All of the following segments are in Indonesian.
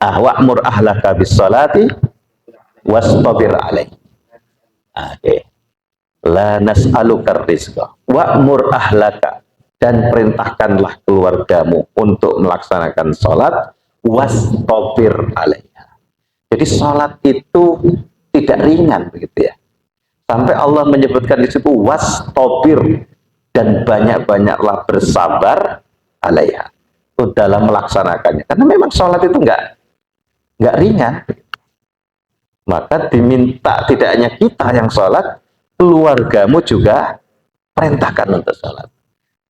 wa'mur ahlaka bis salati wastabir alaih. Oke. La nas'alukar rizqa wa'mur ahlaka, dan perintahkanlah keluargamu untuk melaksanakan sholat, wastabir alaiha. Jadi sholat itu tidak ringan begitu ya. Sampai Allah menyebutkan di situ wastabir, dan banyak-banyaklah bersabar alaiha, itu dalam melaksanakannya. Karena memang sholat itu nggak ringan. Maka diminta tidak hanya kita yang sholat, keluargamu juga perintahkan untuk sholat.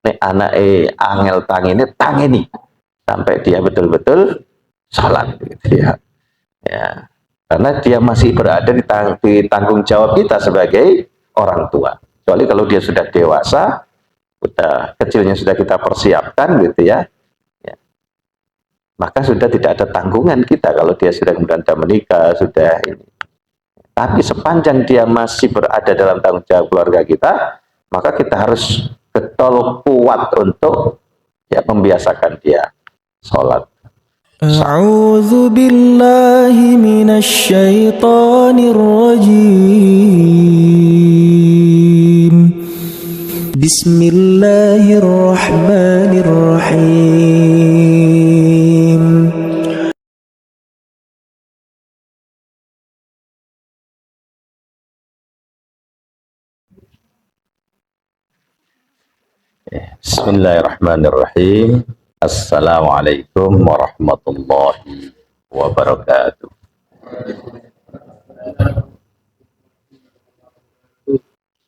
Nek anak angel tangeni sampai dia betul-betul sholat gitu ya. Ya, karena dia masih berada di tanggung jawab kita sebagai orang tua. Kecuali kalau dia sudah dewasa, sudah kecilnya sudah kita persiapkan gitu ya, maka sudah tidak ada tanggungan kita kalau dia sudah kemudian menikah, sudah ini. Tapi sepanjang dia masih berada dalam tanggung jawab keluarga kita, maka kita harus betul kuat untuk ya membiasakan dia sholat. A'udzu billahi minasy syaithanir rajim. Bismillahirrahmanirrahim. Bismillahirrahmanirrahim. Assalamualaikum warahmatullahi wabarakatuh.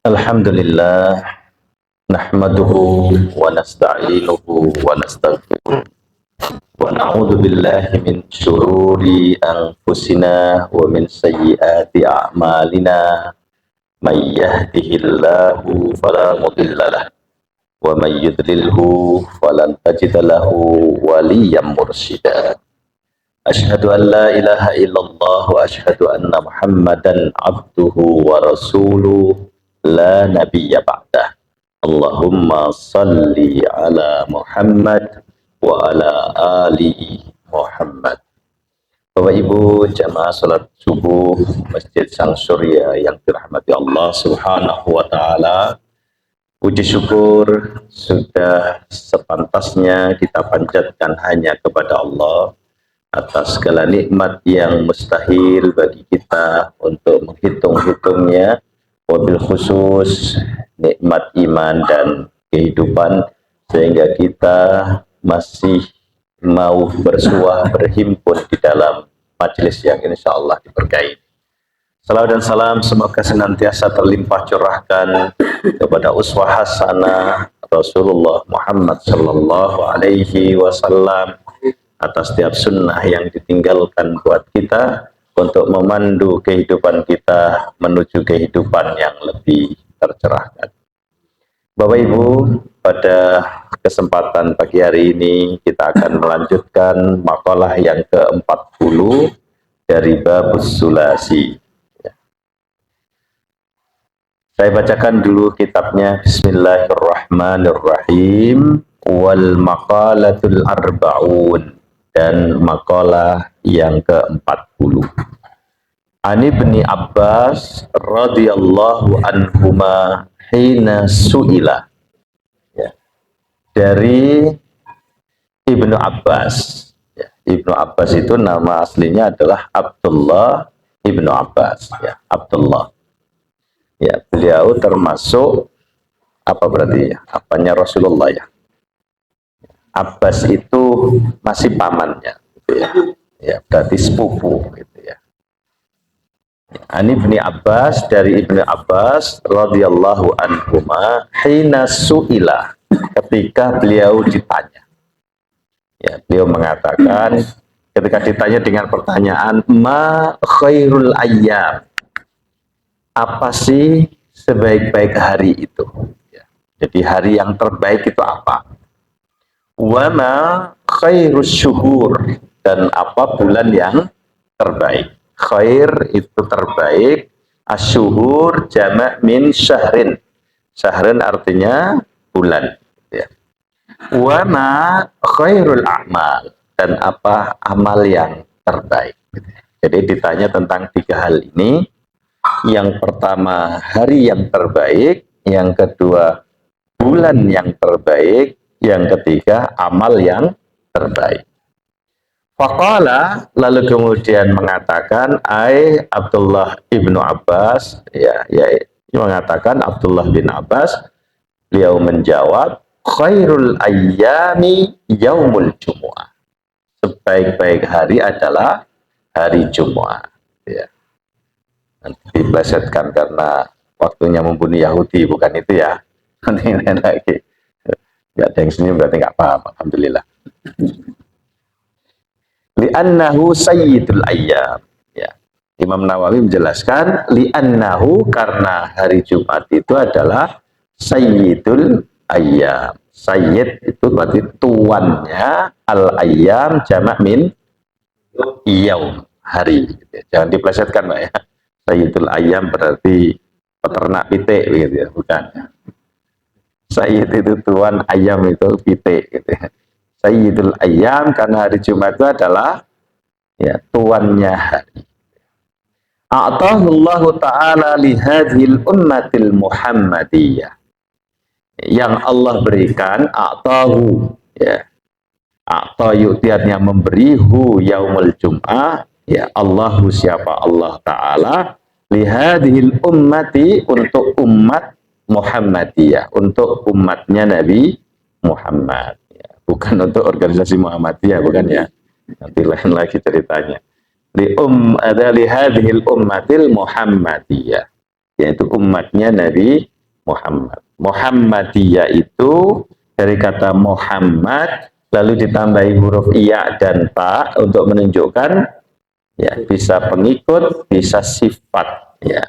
Alhamdulillah, nahmaduhu wa nasta'inuhu wa nastaghfiruh wa na'udzu billahi min syururi anfusina wa min sayyiati a'malina. May yahdihillahu fala mudilla lahu wa may yudlilhu falan tajida lahu waliyyan mursyida. Asyhadu an la ilaha illallah wa asyhadu anna Muhammadan abduhu wa rasuluh la nabiyya ba'dah. Allahumma salli ala Muhammad wa ala ali Muhammad. Bapak Ibu jamaah salat subuh Masjid Sang Surya yang dirahmati Allah Subhanahu wa taala, puji syukur sudah sepantasnya kita panjatkan hanya kepada Allah atas segala nikmat yang mustahil bagi kita untuk menghitung-hitungnya, wabil khusus nikmat iman dan kehidupan, sehingga kita masih mau bersuah berhimpun di dalam majelis yang insya Allah diberkahi. Salawat dan salam semoga senantiasa terlimpah curahkan kepada uswah hasanah Rasulullah Muhammad sallallahu alaihi wasallam atas setiap sunnah yang ditinggalkan buat kita untuk memandu kehidupan kita menuju kehidupan yang lebih tercerahkan. Bapak Ibu, pada kesempatan pagi hari ini kita akan melanjutkan makalah yang ke-40 dari Babus Sulasi. Saya bacakan dulu kitabnya. Bismillahirrahmanirrahim. Wal maqalatul arba'un, dan makalah yang ke-40. Ani Ibni Abbas radhiyallahu anhuma hina su'ila. Ya. Dari Ibnu Abbas. Ya. Ibnu Abbas itu nama aslinya adalah Abdullah Ibnu Abbas. Ya. Abdullah. Ya, beliau termasuk apa berarti ya? Apanya Rasulullah ya? Abbas itu masih pamannya, gitu ya. Ya, berarti sepupu, gitu ya. Ani Ibni Abbas, dari Ibnu Abbas radhiyallahu anhuma hina su'ila, ketika beliau ditanya. Ya, beliau mengatakan ketika ditanya dengan pertanyaan ma khairul ayyam, apa sih sebaik-baik hari itu? Ya. Jadi hari yang terbaik itu apa? Wama khairus syuhur, dan apa bulan yang terbaik? Khair itu terbaik, asyuhur jamak min syahrin. Syahrin artinya bulan. Ya. Wama khairul a'mal, dan apa amal yang terbaik. Jadi ditanya tentang 3 hal ini. Yang pertama, hari yang terbaik. Yang kedua, bulan yang terbaik. Yang ketiga, amal yang terbaik. Faqala, lalu kemudian mengatakan Abdullah ibnu Abbas, mengatakan Abdullah bin Abbas, beliau menjawab, khairul ayyami yaumul jumu'ah. Sebaik-baik hari adalah hari Jumat. Ya. Nanti diplesetkan karena waktunya membunuh Yahudi, bukan itu ya. Nanti lagi. Gak ada yang senyum berarti nggak paham. Alhamdulillah. Li'annahu sayyidul ayyam. Ya. Imam Nawawi menjelaskan li'annahu, karena hari Jumat itu adalah sayyidul ayyam. Sayyid itu berarti tuannya, al-ayyam jamak min yaum, hari. Jangan diplesetkan Mbak ya. Sayyidul ayyam berarti peternak pitik gitu ya, bukan. Sayyid itu tuan, ayam itu pitik gitu ya. Sayyidul ayyam karena hari Jumat itu adalah ya tuannya hari. A'tahullahu ta'ala lihadhil ummatil muhammadiyah. Yang Allah berikan, a'tahu, ya. A'ta yu'tiatnya memberi, hu yaumul jum'ah, ya Allahu siapa Allah Ta'ala, lihadhil ummati, untuk umat Muhammadiyah, untuk umatnya Nabi Muhammad. Ya. Bukan untuk organisasi Muhammadiyah, bukan ya. Nanti lain lagi ceritanya. Lihadhil ummatil Muhammadiyah, yaitu umatnya Nabi Muhammad. Muhammadiyah itu dari kata Muhammad lalu ditambahi huruf iya dan ta untuk menunjukkan ya bisa pengikut, bisa sifat ya.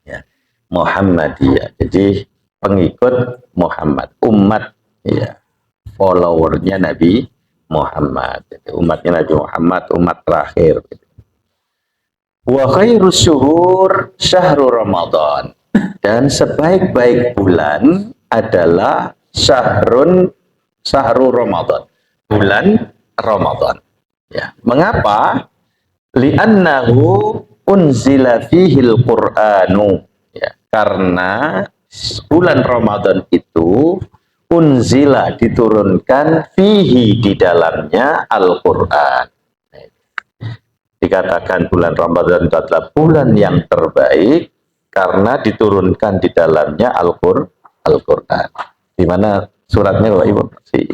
Ya. Muhammadiyah. Jadi pengikut Muhammad, umat ya, followernya Nabi Muhammad. Jadi, umatnya Nabi Muhammad, umat terakhir. Wa khairus syuhur syahru Ramadan. Dan sebaik-baik bulan adalah syahrun Ramadan, bulan Ramadan. Ya, mengapa? Li'annahu unzila fihil Qur'anu. Ya, karena bulan Ramadan itu unzila diturunkan fihi di dalamnya Al-Qur'an. Dikatakan bulan Ramadan itu adalah bulan yang terbaik karena diturunkan di dalamnya Al-Qur'an. Di mana suratnya Bapak Ibu?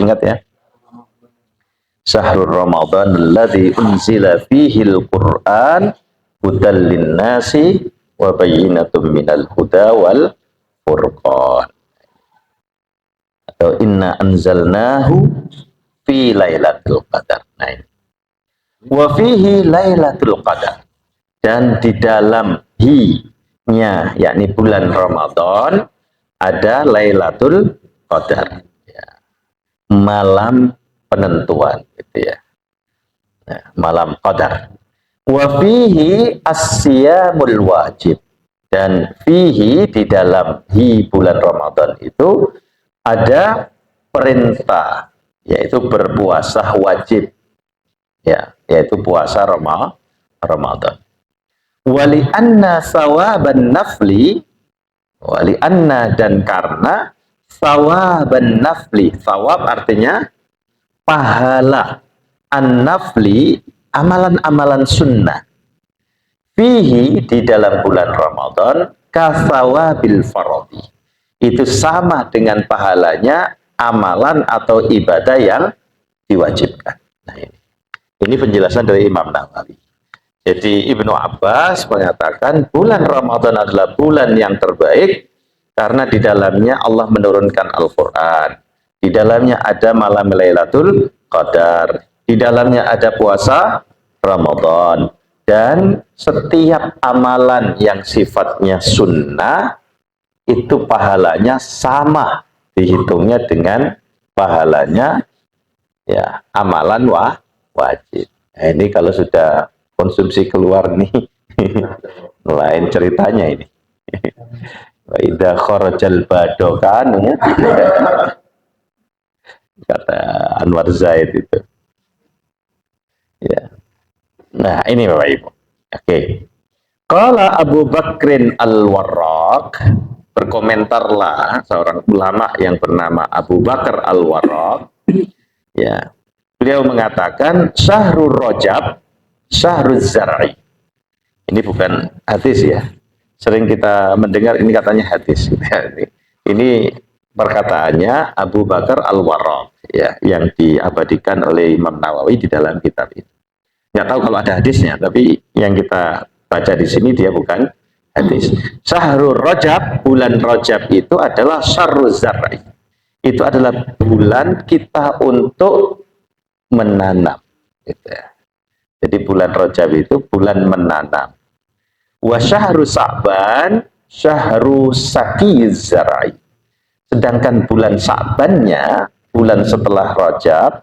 Ingat ya? Syahrul Ramadan alladzi unzila fihi al-Qur'an hudal linnasi wa bayyinatum minal huda wal furqan. Atau inna anzalnahu fi lailatul qadar. Nah, ini. Wa fihi lailatul qadar. Dan di dalam hi-nya, yakni bulan Ramadan, ada Lailatul Qadar. Ya. Malam penentuan. Gitu ya. Nah, malam Qadar. Wa fihi as-siyamul wajib. Dan fihi, di dalam hi bulan Ramadan itu, ada perintah, yaitu berpuasa wajib. Ya, yaitu puasa Ramadan. Wali anna sawaban nafli, wali anna, dan karena sawaban nafli, sawab artinya pahala, an-nafli amalan-amalan sunnah, fihi di dalam bulan Ramadan kasawabil faradi, itu sama dengan pahalanya amalan atau ibadah yang diwajibkan. Nah, ini penjelasan dari Imam Nawawi. Jadi Ibnu Abbas mengatakan bulan Ramadan adalah bulan yang terbaik karena di dalamnya Allah menurunkan Al-Quran. Di dalamnya ada malam Lailatul Qadar. Di dalamnya ada puasa Ramadan. Dan setiap amalan yang sifatnya sunnah itu pahalanya sama. Dihitungnya dengan pahalanya ya amalan wajib. Nah, ini kalau sudah konsumsi keluar nih lain ceritanya ini. Wa idza kharajal badokan kata Anwar Zaid itu. Ya. Nah, ini Bapak Ibu. Oke. Qala Abu Bakrin Al-Warraq, berkomentarlah seorang ulama yang bernama Abu Bakar Al-Warraq, ya. Beliau mengatakan Syahrul Rajab, Syahrul Zar'i. Ini bukan hadis ya. Sering kita mendengar ini katanya hadis. Ini perkataannya Abu Bakar Al-Warraq, ya, yang diabadikan oleh Imam Nawawi di dalam kitab itu. Nggak tahu kalau ada hadisnya, tapi yang kita baca di sini dia bukan hadis. Syahrul Rajab, bulan Rajab itu adalah Syahrul Zar'i. Itu adalah bulan kita untuk menanam. Gitu ya. Jadi bulan Rajab itu bulan menanam. Wa syahru Sa'ban syahru saqiyiz zar'i. Sedangkan bulan Sa'bannya, bulan setelah Rajab,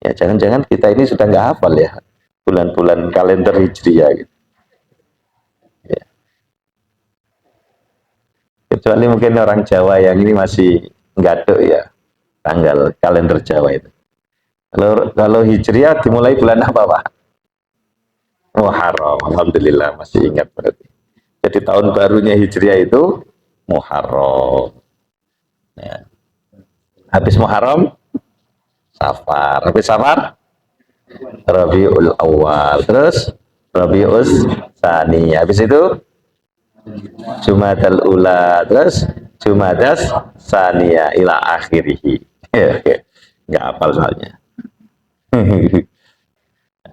ya jangan-jangan kita ini sudah nggak hafal ya bulan-bulan kalender Hijriah gitu. Ya. Kecuali mungkin orang Jawa yang ini masih nggak ya tanggal kalender Jawa itu. Kalau Hijriah dimulai bulan apa Pak? Muharram. Alhamdulillah masih ingat berarti. Jadi tahun barunya Hijriah itu Muharram. Ya. Habis Muharram, Safar. Habis Safar, Rabiul Awal. Terus Rabiul Tsani. Habis itu Jumadal Ula. Terus Jumadas Tsaniyah ila akhirih. Nggak hafal soalnya.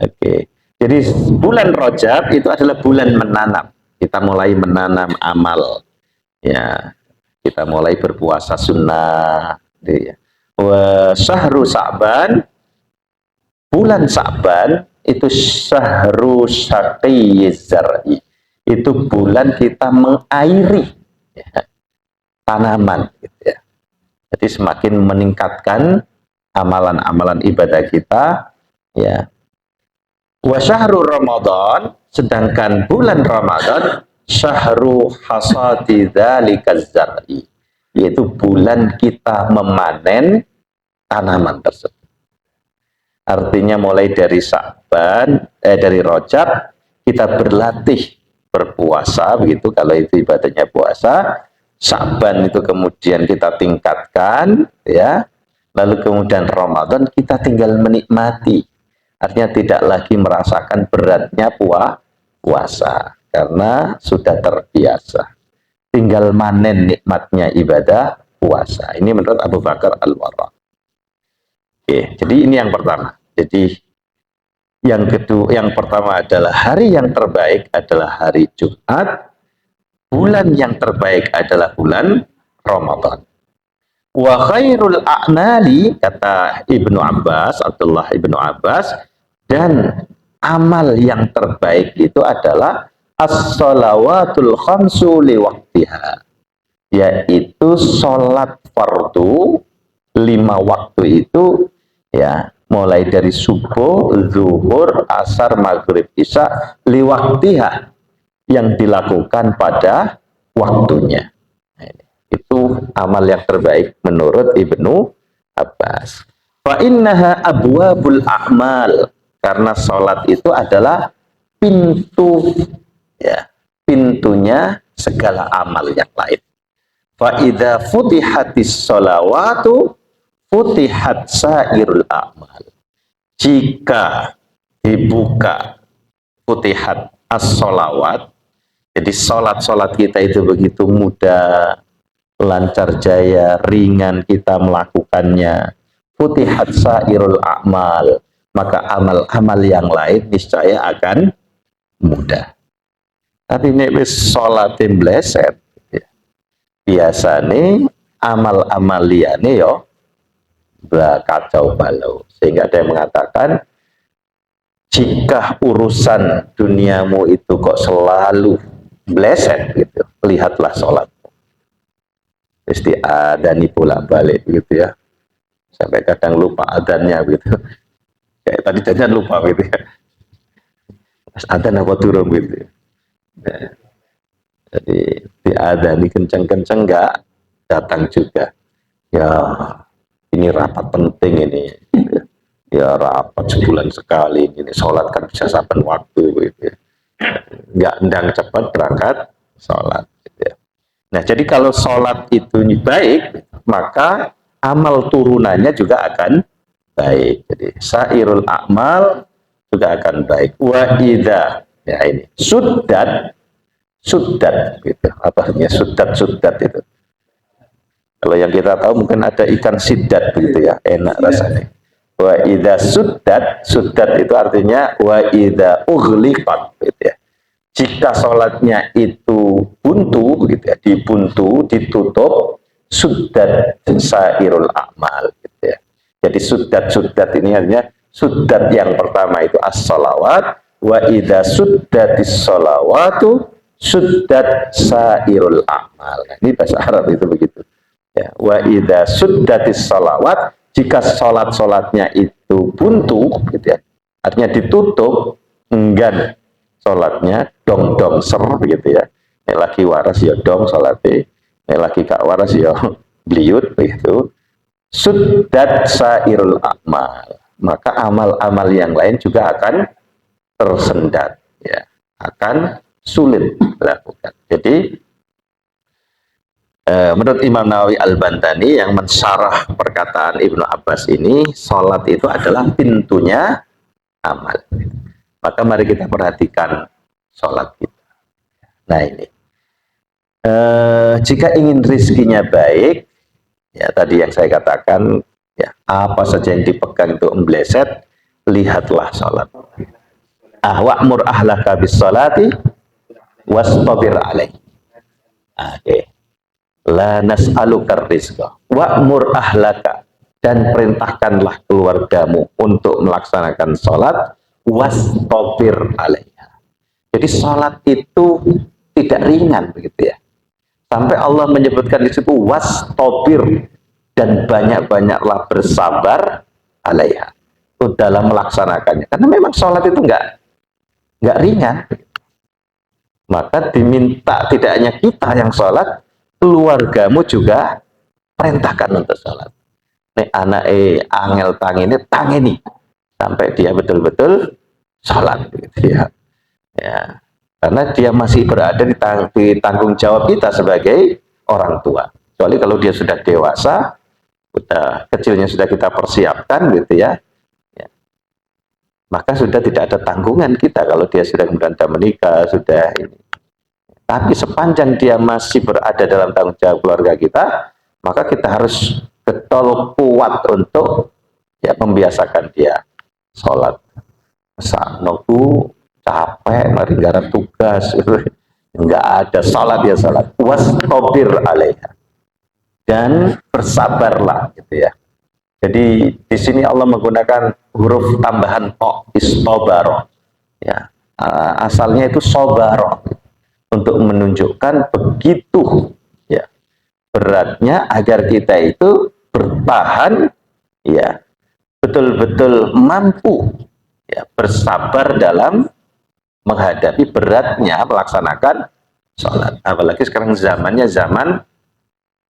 Oke. Jadi bulan Rajab itu adalah bulan menanam. Kita mulai menanam amal. Ya, kita mulai berpuasa sunnah. Ya. Wa syahru Sa'ban, bulan Sa'ban itu syahru syaqiyyiz zar'i. Itu bulan kita mengairi ya, tanaman. Gitu ya. Jadi semakin meningkatkan amalan-amalan ibadah kita. Ya. Wa syahru Ramadan, sedangkan bulan Ramadan syahru hasadi dzalikaz zar'i, yaitu bulan kita memanen tanaman tersebut. Artinya mulai dari dari Rajab kita berlatih berpuasa begitu, kalau itu ibadahnya puasa. Sa'ban itu kemudian kita tingkatkan ya. Lalu kemudian Ramadan kita tinggal menikmati. Artinya tidak lagi merasakan beratnya puasa karena sudah terbiasa. Tinggal manen nikmatnya ibadah puasa. Ini menurut Abu Bakar Al-Warraq. Oke, jadi ini yang pertama. Jadi yang kedua, yang pertama adalah hari yang terbaik adalah hari Jumat. Bulan yang terbaik adalah bulan Ramadan. Wa khairul a'mali, kata Ibnu Abbas, Abdullah Ibnu Abbas, dan amal yang terbaik itu adalah as-shalawatul khamsu li waqtiha, yaitu sholat fardu 5 waktu itu ya, mulai dari subuh, zuhur, asar, maghrib, isya li waqtiha, yang dilakukan pada waktunya. Itu amal yang terbaik menurut Ibnu Abbas. Fa innaha abwabul a'mal, karena sholat itu adalah pintu ya, pintunya segala amal yang lain. Fa idza futihatis sholawatu futihat sairul a'mal. Jika dibuka futihat as-sholawat, jadi sholat-sholat kita itu begitu mudah, lancar jaya, ringan kita melakukannya. Futihat sairul a'mal, maka amal-amal yang lain niscaya akan mudah. Tapi ini sholatin bleset ya. Biasanya amal-amal liane yo kacau balau, sehingga ada yang mengatakan jika urusan duniamu itu kok selalu bleset gitu, lihatlah sholatmu. Mesti adani bolak-balik gitu ya, sampai kadang lupa adannya gitu. Kayak tadi jangan lupa gitu ya. Mas adan apa turun gitu. Nah, jadi diadani kencang-kencang enggak datang juga. Ya, ini rapat penting ini. Ya rapat sebulan sekali, ini sholat kan bisa saben waktu gitu ya. Nggak ndang cepat berangkat sholat gitu ya. Nah, jadi kalau sholat itu baik, maka amal turunannya juga akan baik. Jadi sairul amal juga akan baik. Wa idza, ya ini sudat, sudat gitu. Apa artinya sudat, sudat itu? Kalau yang kita tahu mungkin ada ikan sidat begitu ya, enak rasanya. Wa idza sudat, sudat itu artinya wa idza ughliqat gitu ya. Jika sholatnya itu buntu gitu ya, dibuntu, ditutup, sudat sairul amal gitu ya. Jadi sudat ini artinya sudat yang pertama itu as-sholawat, wa idza suddatis sholawatu sudat sairul amal. Nah, ini bahasa Arab itu begitu. Ya, wa idza suddatis sholawat, jika sholat-sholatnya itu buntu gitu ya, artinya ditutup, enggan sholatnya, dong dong ser begitu ya. Ini lagi waras ya dong sholatnya, ini lagi gak waras ya bliut begitu. Suddat sairul amal, maka amal-amal yang lain juga akan tersendat ya, akan sulit dilakukan. Jadi menurut Imam Nawawi Al-Bantani yang mensyarah perkataan Ibnu Abbas ini, sholat itu adalah pintunya amal. Maka mari kita perhatikan sholat kita. Nah ini, jika ingin rizkinya baik, ya tadi yang saya katakan, ya apa saja yang dipegang itu embleset, lihatlah sholat. Wa'mur ahlaka bis sholati wastabir alaih. Oke. La nas'alukar rizqa wa'mur ahlaka, dan perintahkanlah keluargamu untuk melaksanakan sholat, wastabir alaiha. Jadi sholat itu tidak ringan begitu ya, sampai Allah menyebutkan di situ wastabir, dan banyak-banyaklah bersabar alaiha dalam melaksanakannya, karena memang sholat itu nggak ringan. Maka diminta tidak hanya kita yang sholat, keluargamu juga perintahkan untuk sholat. Nih anak angel tangeni sampai dia betul-betul sholat gitu ya. Ya, karena dia masih berada di tanggung jawab kita sebagai orang tua. Kecuali kalau dia sudah dewasa, kecilnya sudah kita persiapkan gitu ya. Ya. Maka sudah tidak ada tanggungan kita kalau dia sudah kemudian menikah, sudah ini. Tapi sepanjang dia masih berada dalam tanggung jawab keluarga kita, maka kita harus getol kuat untuk ya membiasakan dia sholat. Saat nogu capek, meringgaran tugas, enggak ada sholat ya sholat. Wastabir alaiha, dan bersabarlah gitu ya. Jadi di sini Allah menggunakan huruf tambahan to, istobaro. Ya, asalnya itu sobaro, untuk menunjukkan begitu ya beratnya agar kita itu bertahan ya, betul-betul mampu ya bersabar dalam menghadapi beratnya melaksanakan sholat. Apalagi sekarang zamannya zaman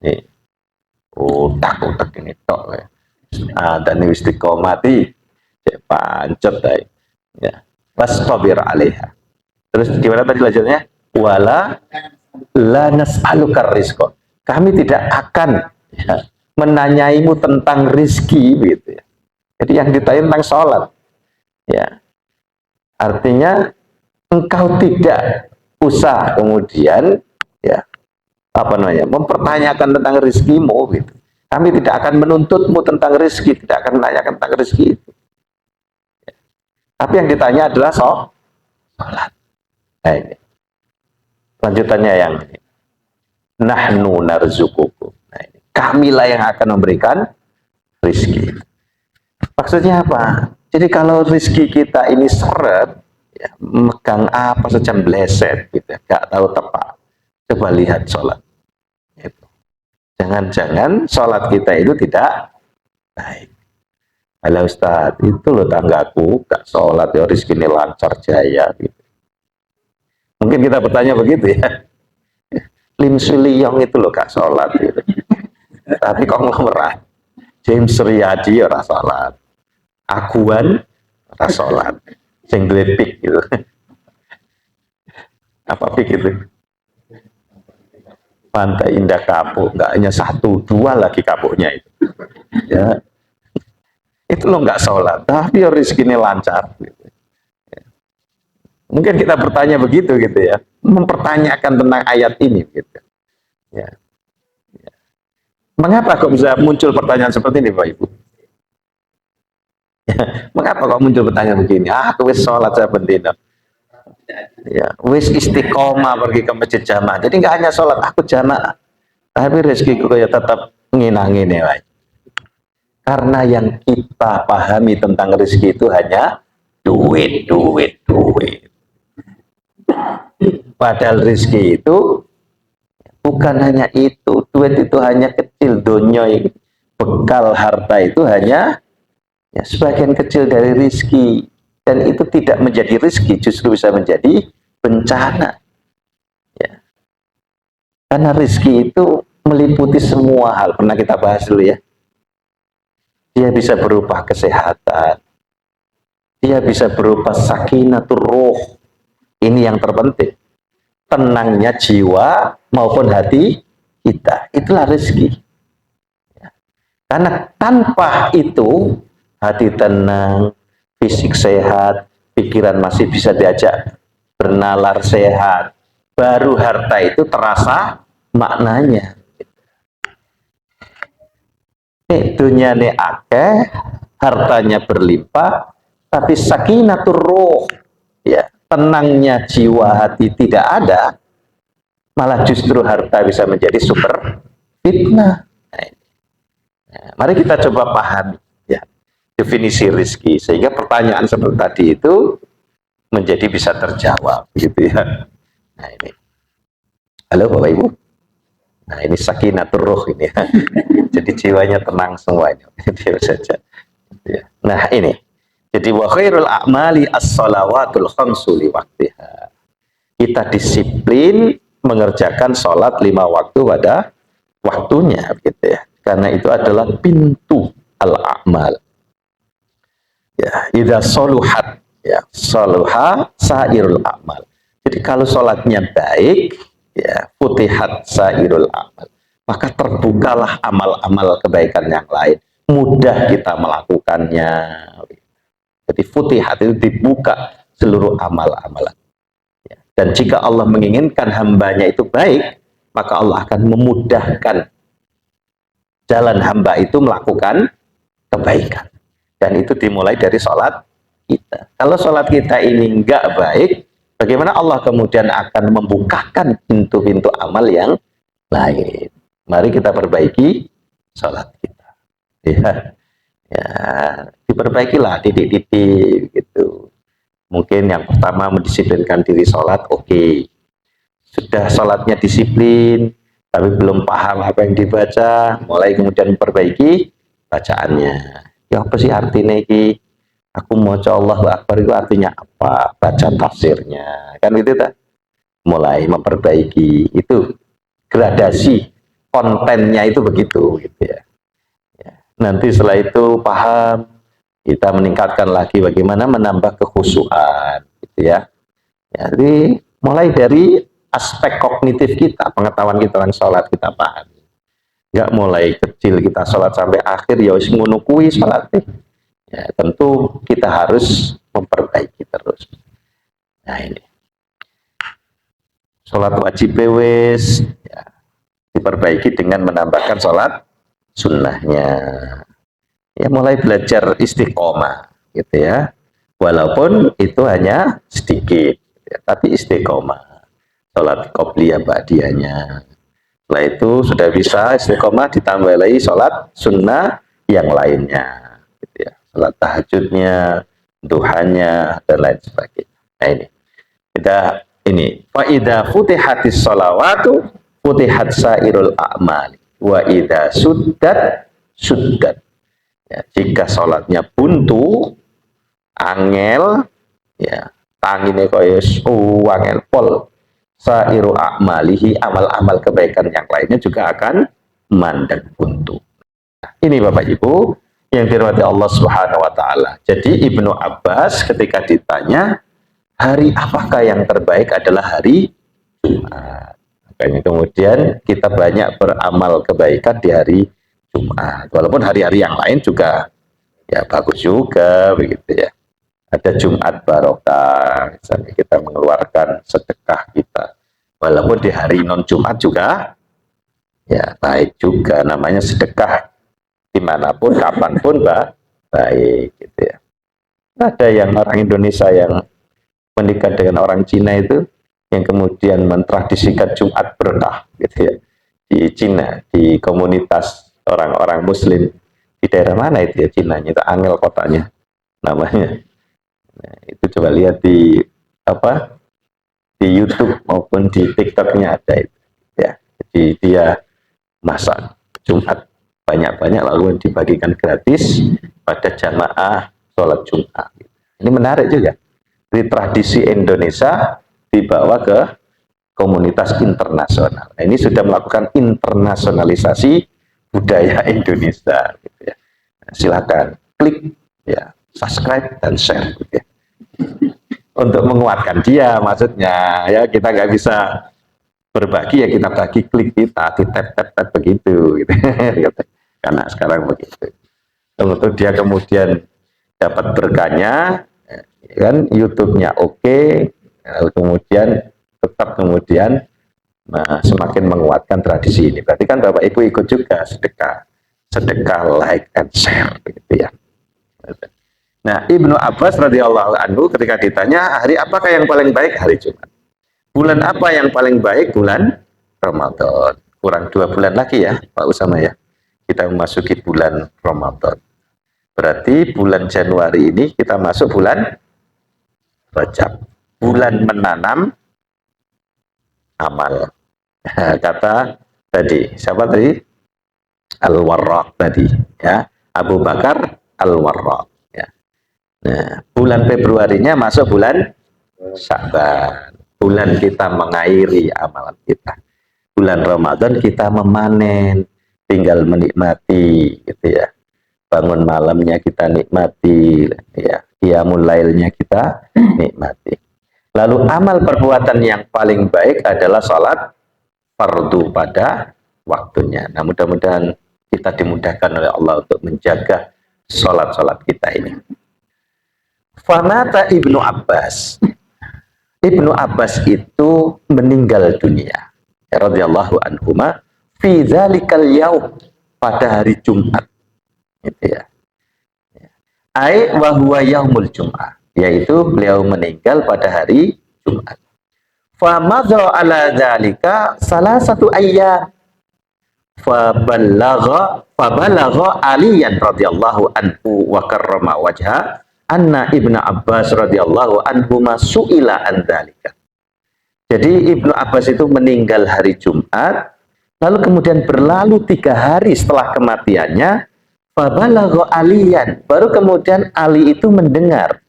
nih utak ini tok ya. Dan istiqomati ya pancet ya, wastabir alaiha. Terus gimana tadi lanjutnya? Wala la nas'alukar rizqa, kami tidak akan ya, menanyaimu tentang rizki gitu ya. Jadi yang ditanya tentang sholat ya, artinya engkau tidak usah kemudian ya apa namanya mempertanyakan tentang rizkimu gitu. Kami tidak akan menuntutmu tentang rizki, tidak akan menanyakan tentang rizki itu ya. Tapi yang ditanya adalah sholat. Nah ini lanjutannya yang ini, nahnu narzukukum. Nah, ini kamilah yang akan memberikan rizki. Maksudnya apa? Jadi kalau rizki kita ini seret, ya, megang apa saja bleset, gitu, gak tahu tepat. Coba lihat sholat. Gitu. Jangan-jangan sholat kita itu tidak baik. Halo Ustaz, itu loh tanggaku, gak sholat ya rizki ini lancar jaya. Gitu. Mungkin kita bertanya begitu ya. Lim Suliyong itu loh gak sholat gitu. Tapi kok ngemerah. James Riyadi ora sholat. aguan ora salat. Sing duwe pik gitu. Apa pik itu? Pantai Indah kapuk, nggak hanya satu, dua lagi kapuknya itu. Ya, itu lo nggak sholat, tapi rezekinya lancar. Gitu. Ya. Mungkin kita bertanya begitu gitu ya, mempertanyakan tentang ayat ini gitu. Ya. Ya. Mengapa kok bisa muncul pertanyaan seperti ini, Pak Ibu? Ya. Mengapa kok muncul pertanyaan begini? Aku wis sholat saya bendina. Ya, wis istiqomah pergi ke masjid jamaah. Jadi nggak hanya sholat, aku jamaah. Tapi rezekiku ya tetap nginang-ngine wae. Karena yang kita pahami tentang rezeki itu hanya duit, duit, duit. Padahal rezeki itu bukan hanya itu, duit itu hanya kecil, donyoi, bekal harta itu hanya ya, sebagian kecil dari rezeki. Dan itu tidak menjadi rezeki, justru bisa menjadi bencana. Ya. Karena rezeki itu meliputi semua hal, pernah kita bahas dulu ya. Dia bisa berupa kesehatan, dia bisa berupa sakinatur ruh. Ini yang terpenting, tenangnya jiwa maupun hati kita, itulah rezeki. Karena tanpa itu, hati tenang, fisik sehat, pikiran masih bisa diajak bernalar sehat, baru harta itu terasa maknanya. Dunyane akeh, hartanya berlimpah, tapi sakinatur ruh, ya, tenangnya jiwa hati tidak ada, malah justru harta bisa menjadi super fitnah. Nah, mari kita coba pahami ya definisi rezeki, sehingga pertanyaan seperti tadi itu menjadi bisa terjawab, gitu ya. Nah ini, halo Bapak Ibu. Nah ini sakinatur ruh ini ya. Jadi jiwanya tenang semuanya. Saja. Nah ini. Jadi wa khairul a'mali as-shalawatul khamsu li waqtiha. Kita disiplin mengerjakan sholat 5 waktu pada waktunya gitu ya. Karena itu adalah pintu al-a'mal. Ya, idza soluhat ya, soluha sairul a'mal. Jadi kalau sholatnya baik, ya, futihat sairul amal, maka terbukalah amal-amal kebaikan yang lain, mudah kita melakukannya. Jadi futihat itu dibuka seluruh amal-amalan. Dan jika Allah menginginkan hambanya itu baik, maka Allah akan memudahkan jalan hamba itu melakukan kebaikan. Dan itu dimulai dari sholat kita. Kalau sholat kita ini enggak baik, bagaimana Allah kemudian akan membukakan pintu-pintu amal yang lain? Mari kita perbaiki sholat kita. Ya, ya diperbaikilah titik-titik gitu. Mungkin yang pertama mendisiplinkan diri sholat, oke. Sudah sholatnya disiplin, tapi belum paham apa yang dibaca, mulai kemudian memperbaiki bacaannya. Ya apa sih artinya ini? Aku mau Allahu Akbar itu artinya apa? Baca tafsirnya, kan itu tak? Mulai memperbaiki itu gradasi kontennya itu begitu, gitu ya. Nanti setelah itu paham, kita meningkatkan lagi bagaimana menambah kekhusyuan, gitu ya. Jadi mulai dari aspek kognitif kita, pengetahuan kita tentang sholat kita paham. Nggak mulai kecil kita sholat sampai akhir ya wis ngono kuwi sholat. Ya, tentu kita harus memperbaiki terus. Nah ini sholat wajib wis ya, diperbaiki dengan menambahkan sholat sunnahnya. Ya mulai belajar istiqomah gitu ya. Walaupun itu hanya sedikit, ya, tapi istiqomah. Sholat qobliyah ba'diyahnya. Setelah itu sudah bisa istiqomah, ditambah lagi sholat sunnah yang lainnya, gitu ya. Sholat tahajudnya, duhanya, dan lain sebagainya. Nah ini, kita ini. Fa'idha futihatis sholawatu, futihat sairul a'mali. Wa idha suddat, suddat. Ya, jika sholatnya buntu, angel, ya, tangine koyos, angel pol. Sairu a'malihi, amal-amal kebaikan yang lainnya juga akan mandek buntu. Nah, ini Bapak Ibu, yang dirahmati Allah Subhanahu wa taala. Jadi Ibnu Abbas ketika ditanya hari apakah yang terbaik adalah hari Jumat. Makanya kemudian kita banyak beramal kebaikan di hari Jumat. Walaupun hari-hari yang lain juga ya bagus juga begitu ya. Ada Jumat barokah, misalnya kita mengeluarkan sedekah kita. Walaupun di hari non Jumat juga ya baik juga, namanya sedekah dimanapun kapanpun baik gitu ya. Ada yang orang Indonesia yang menikah dengan orang Cina itu yang kemudian mentradisikan Jumat berkah gitu ya di Cina, di komunitas orang-orang Muslim di daerah mana itu ya Cina, itu Angel kotanya namanya. Nah, itu coba lihat di apa di YouTube maupun di TikToknya ada itu ya. Jadi dia masak Jumat banyak-banyak lalu dibagikan gratis pada jamaah sholat Jumat. Ini menarik juga. Di tradisi Indonesia dibawa ke komunitas internasional. Nah, ini sudah melakukan internasionalisasi budaya Indonesia. Gitu ya. Nah, silakan klik ya, subscribe dan share. Gitu ya. Untuk menguatkan dia, maksudnya ya kita nggak bisa berbagi ya kita bagi klik kita di tap begitu. Gitu. Karena sekarang begitu. Untuk dia kemudian dapat berkahnya, kan YouTube-nya oke, kemudian tetap kemudian semakin menguatkan tradisi ini. Berarti kan Bapak Ibu ikut juga sedekah like and share begitu ya. Nah, Ibnu Abbas radhiyallahu anhu ketika ditanya hari apakah yang paling baik, hari Jumat. Bulan apa yang paling baik? Bulan Ramadan. Kurang 2 bulan lagi ya Pak Usama ya, kita memasuki bulan Ramadan. Berarti bulan Januari ini kita masuk bulan Rajab, bulan menanam amal. Kata tadi siapa tadi? Al-Warraq tadi ya, Abu Bakar Al-Warraq ya. Nah, bulan Februarinya masuk bulan Sya'ban, bulan kita mengairi amalan kita. Bulan Ramadan kita memanen, tinggal menikmati gitu ya. Bangun malamnya kita nikmati ya, qiyamul lailnya kita nikmati. Lalu amal perbuatan yang paling baik adalah sholat fardu pada waktunya. Nah, mudah-mudahan kita dimudahkan oleh Allah untuk menjaga sholat-sholat kita ini. Famata Ibnu Abbas. Ibnu Abbas itu meninggal dunia radhiyallahu anhuma fi dzalikal yaum, pada hari Jumat gitu ya. Ai wa huwa yaumul Jum'ah, yaitu beliau meninggal pada hari Jumat. Fa madha ala dzalika salasatu ayyam fa balagha Aliyan radhiyallahu anhu wa karrama wajha anna Ibnu Abbas radhiyallahu anhu su'ila an dzalika. Jadi Ibnu Abbas itu meninggal hari Jumat, lalu kemudian berlalu 3 hari setelah kematiannya, fabalagha Aliyan, baru kemudian Ali itu mendengar,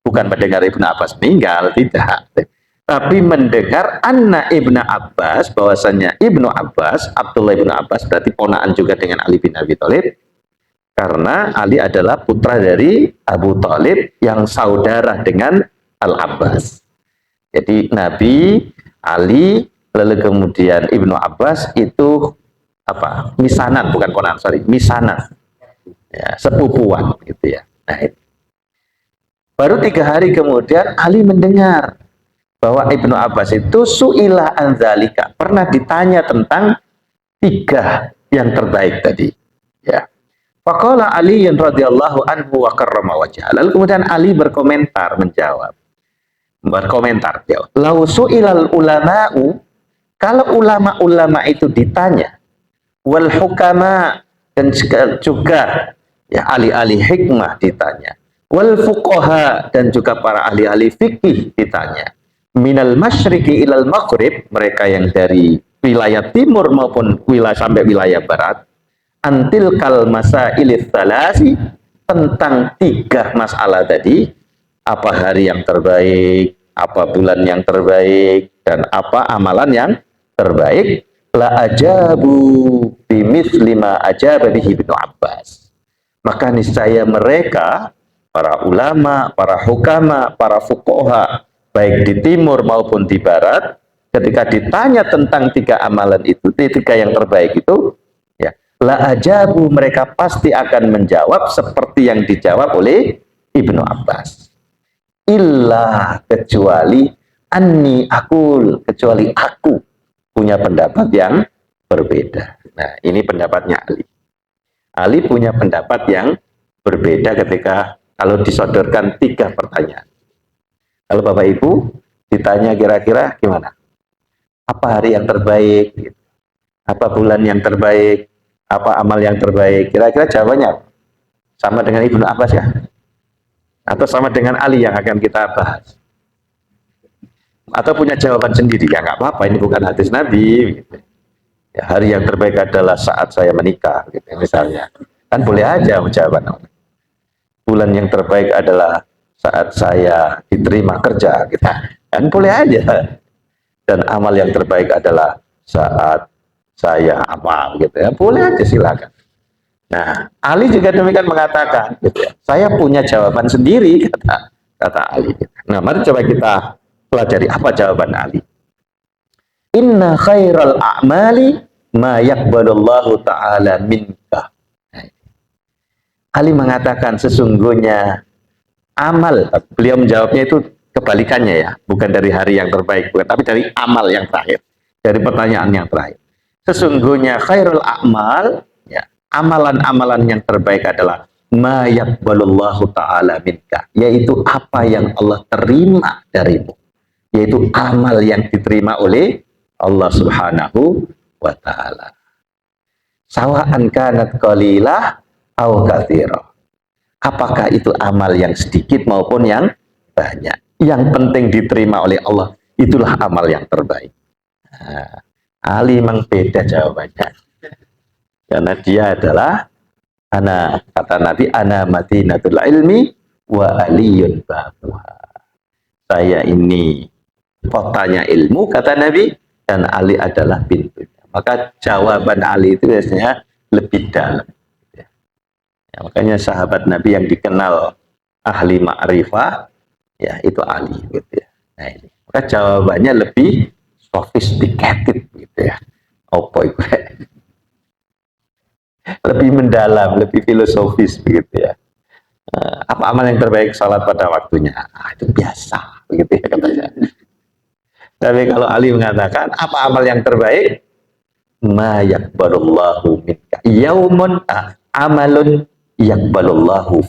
bukan mendengar Ibnu Abbas meninggal, tidak, tapi mendengar anna Ibnu Abbas, bahwasanya Ibnu Abbas, Abdullah Ibnu Abbas, berarti ponaan juga dengan Ali bin Abi Thalib, karena Ali adalah putra dari Abu Thalib yang saudara dengan Al-Abbas. Jadi Nabi, Ali, lalu kemudian Ibnu Abbas itu apa? Misanan, bukan ponakan, misanan. Ya, sepupuan gitu ya. Nah, itu. Baru 3 hari kemudian Ali mendengar bahwa Ibnu Abbas itu su'ilah an dzalika, pernah ditanya tentang 3 yang terbaik tadi. Ya. Faqala Ali radhiyallahu anhu wa karrama wajha. Lalu kemudian Ali berkomentar, jawab. Lau su'ilal ulama'u, kalau ulama-ulama itu ditanya, wal hukama, dan juga ya ahli-ahli hikmah ditanya, wal fuqaha, dan juga para ahli-ahli fikih ditanya, minal masyriqi ilal maghrib, mereka yang dari wilayah timur maupun wilayah sampai wilayah barat, antil kal masailis thalasi, tentang 3 masalah tadi, apa hari yang terbaik, apa bulan yang terbaik, dan apa amalan yang terbaik, la ajabu bimithli ma ajaba bihi Ibnu Abbas, maka niscaya mereka, para ulama, para hukama, para fuqaha, baik di timur maupun di barat, ketika ditanya tentang tiga amalan itu, tiga yang terbaik itu, ya, la ajabu, mereka pasti akan menjawab seperti yang dijawab oleh Ibnu Abbas. Illa, kecuali anni akul, kecuali aku punya pendapat yang berbeda. Nah, ini pendapatnya Ali. Ali punya pendapat yang berbeda ketika kalau disodorkan tiga pertanyaan. Kalau Bapak Ibu ditanya kira-kira gimana? Apa hari yang terbaik? Apa bulan yang terbaik? Apa amal yang terbaik? Kira-kira jawabannya sama dengan Ibnu Abbas ya? Atau sama dengan Ali yang akan kita bahas? Atau punya jawaban sendiri? Ya nggak apa-apa, ini bukan hadis Nabi. Gitu. Ya, hari yang terbaik adalah saat saya menikah, gitu, misalnya. Kan boleh aja jawaban. Bulan yang terbaik adalah saat saya diterima kerja, gitu. Kan boleh aja. Dan amal yang terbaik adalah saat saya amal, gitu ya. Boleh aja, silakan. Nah, Ali juga demikian mengatakan, gitu ya, saya punya jawaban sendiri, kata Ali. Nah, mari coba kita pelajari apa jawaban Ali. Inna khairal a'mali ma yaqbalullahu ta'ala minka. Ali mengatakan sesungguhnya amal, beliau menjawabnya itu kebalikannya ya, bukan dari hari yang terbaik, bukan, tapi dari amal yang terakhir, dari pertanyaan yang terakhir. Sesungguhnya khairul a'mal, ya, amalan-amalan yang terbaik adalah ma yaqbalullahu ta'ala minka, yaitu apa yang Allah terima darimu, yaitu amal yang diterima oleh Allah Subhanahu wa ta'ala. Sawa'an kanat qalilah au katsirah. Apakah itu amal yang sedikit maupun yang banyak, yang penting diterima oleh Allah, itulah amal yang terbaik. Nah, Ali memang beda jawabannya. Karena dia adalah kata Nabi, ana madinatul ilmi wa aliyun babuha. Saya ini kotanya ilmu, kata Nabi, dan Ali adalah pintunya. Maka jawaban Ali itu biasanya lebih dalam. Ya, makanya sahabat Nabi yang dikenal ahli ma'rifah, ya itu Ali, gitu ya. Nah, ini. Maka jawabannya lebih sophisticated, gitu ya. Apa itu? Lebih mendalam, lebih filosofis, begitu ya. Apa amal yang terbaik? Salat pada waktunya. Itu biasa, begitu ya katanya. Tapi kalau Ali mengatakan apa amal yang terbaik? Ma yaqbalullahu minka yaumun amalun yaqbalullahu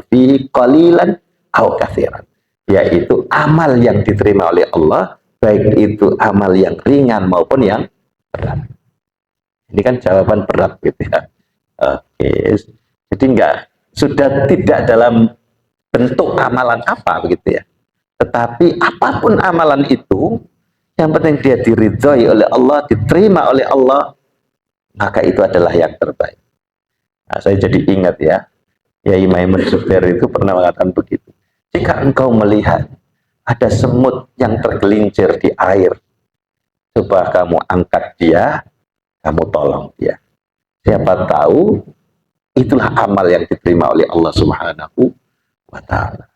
fi qalilan au katsiran, yaitu amal yang diterima oleh Allah, baik itu amal yang ringan maupun yang berat. Ini kan jawaban berat, gitu ya. Oke, jadi sudah tidak dalam bentuk amalan apa, begitu ya, tetapi apapun amalan itu, yang penting dia diridhoi oleh Allah, diterima oleh Allah, maka itu adalah yang terbaik. Nah, saya jadi ingat ya, Yai Maimun Zubair itu pernah mengatakan begitu. Jika engkau melihat ada semut yang tergelincir di air, coba kamu angkat dia, kamu tolong dia. Siapa tahu itulah amal yang diterima oleh Allah Subhanahu wa ta'ala.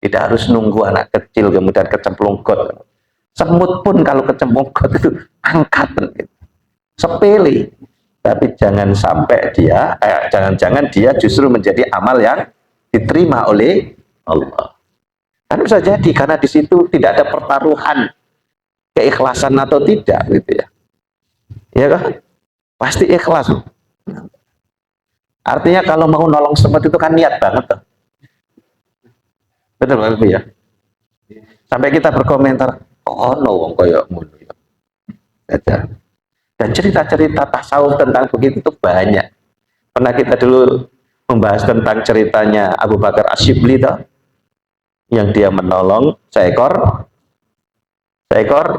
Tidak harus nunggu anak kecil kemudian kecemplung got. Semut pun kalau kecemplung got itu angkat, sepele. Tapi jangan sampai dia, jangan-jangan dia justru menjadi amal yang diterima oleh Allah. Kan bisa jadi karena di situ tidak ada pertaruhan keikhlasan atau tidak, gitu ya. Ya kan? Pasti ikhlas. Artinya kalau mau nolong semut itu kan niat banget tuh. Betul Pak ya? Sampai kita berkomentar, oh no, wong koyo ngono ya. Dan cerita-cerita tasawuf tentang begitu itu banyak. Pernah kita dulu membahas tentang ceritanya Abu Bakar Asyibli toh, yang dia menolong seekor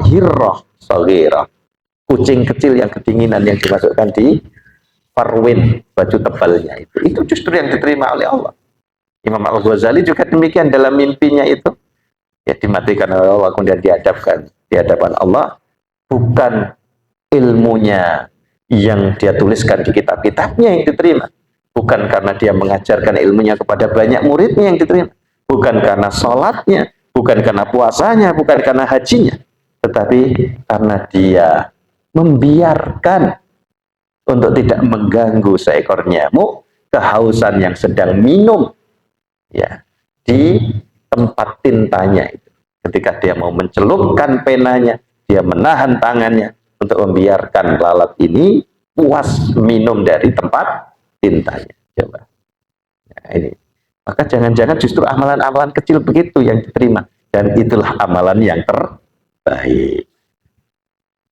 hirroh saghirah, kucing kecil yang kedinginan yang dimasukkan di farwin, baju tebalnya itu justru yang diterima oleh Allah. Imam Al-Ghazali juga demikian, dalam mimpinya itu ya dimatikan oleh Allah, kemudian dihadapkan di hadapan Allah, bukan ilmunya yang dia tuliskan di kitab-kitabnya yang diterima, bukan karena dia mengajarkan ilmunya kepada banyak muridnya yang diterima, bukan karena sholatnya, bukan karena puasanya, bukan karena hajinya, tetapi karena dia membiarkan untuk tidak mengganggu seekor nyamuk kehausan yang sedang minum ya di tempat tintanya itu. Ketika dia mau mencelupkan penanya, dia menahan tangannya untuk membiarkan lalat ini puas minum dari tempat tintanya. Coba. Nah, ini. Maka jangan-jangan justru amalan-amalan kecil begitu yang diterima, dan itulah amalan yang terbaik.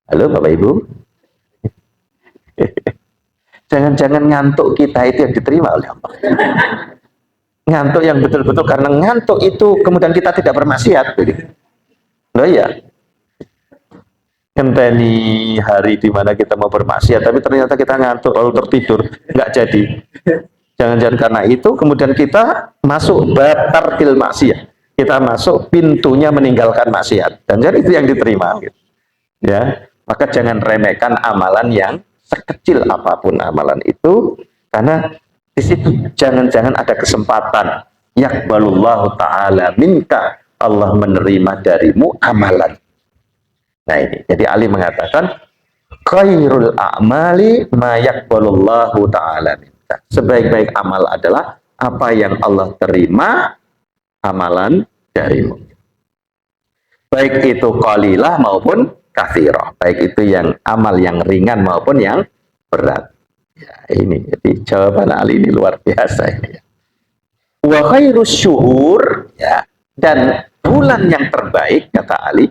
Halo Bapak Ibu. Jangan-jangan ngantuk kita itu yang diterima oleh Allah. Ngantuk yang betul-betul karena ngantuk itu kemudian kita tidak bermaksiat. Loh ya, ngenteni hari di mana kita mau bermaksiat, tapi ternyata kita ngantuk lalu tertidur, nggak jadi. Jangan-jangan karena itu kemudian kita masuk bataril maksiat. Kita masuk pintunya meninggalkan maksiat. Dan jadi itu yang diterima. Gitu. Ya, maka jangan remehkan amalan yang sekecil apapun amalan itu, karena di situ jangan-jangan ada kesempatan yakbalullahu ta'ala minka, Allah menerima darimu amalan. Nah ini, jadi Ali mengatakan khairul a'mali ma yakbalullahu ta'ala minka. Sebaik-baik amal adalah apa yang Allah terima amalan darimu. Baik itu qalilah maupun kathirah, baik itu yang amal yang ringan maupun yang berat. Ya, ini jadi jawaban Ali ini luar biasa ini ya. Wa khairus syuhur ya, dan bulan yang terbaik kata Ali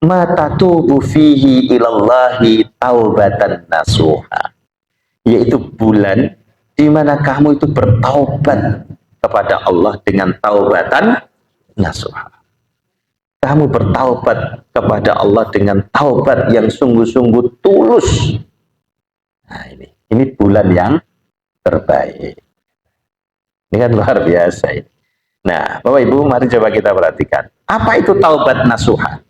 ma tatubu fihi ilallahi taubatan nasuha, yaitu bulan di mana kamu itu bertaubat kepada Allah dengan taubatan nasuha. Kamu bertaubat kepada Allah dengan taubat yang sungguh-sungguh tulus. Nah ini bulan yang terbaik. Ini kan luar biasa ini. Nah, Bapak Ibu, mari coba kita perhatikan. Apa itu taubat nasuha?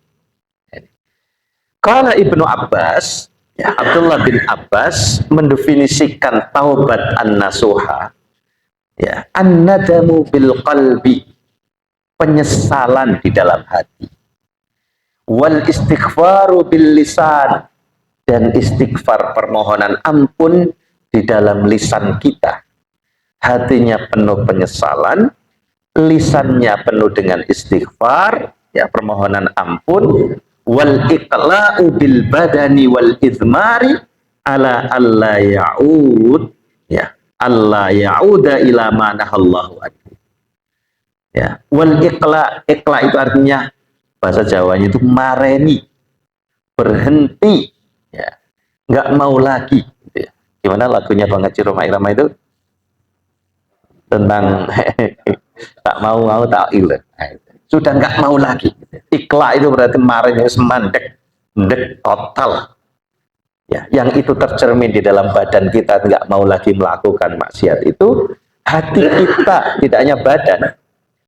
Kalau Ibnu Abbas, ya, Abdullah bin Abbas mendefinisikan taubat an-nasuha, ya, an-nadamu bil qalbi, penyesalan di dalam hati, wal istighfaru bil lisan, dan istighfar permohonan ampun di dalam lisan kita. Hatinya penuh penyesalan, lisannya penuh dengan istighfar, ya, permohonan ampun, wal iqla'u bil badani wal idmari ala alla ya'ud, ya, alla ya'uda ila ma nahallahu anhu. Ya, wal iqla, iqla itu artinya bahasa Jawanya itu mareni, berhenti, ya, nggak mau lagi. Gitu ya. Gimana lagunya Bang Haji Roma Irama itu tentang tak mau tak ilah. Sudah nggak mau lagi. Iqla itu berarti mareni, semandek, mendek total. Ya, yang itu tercermin di dalam badan kita, nggak mau lagi melakukan maksiat itu hati kita, tidak hanya badan.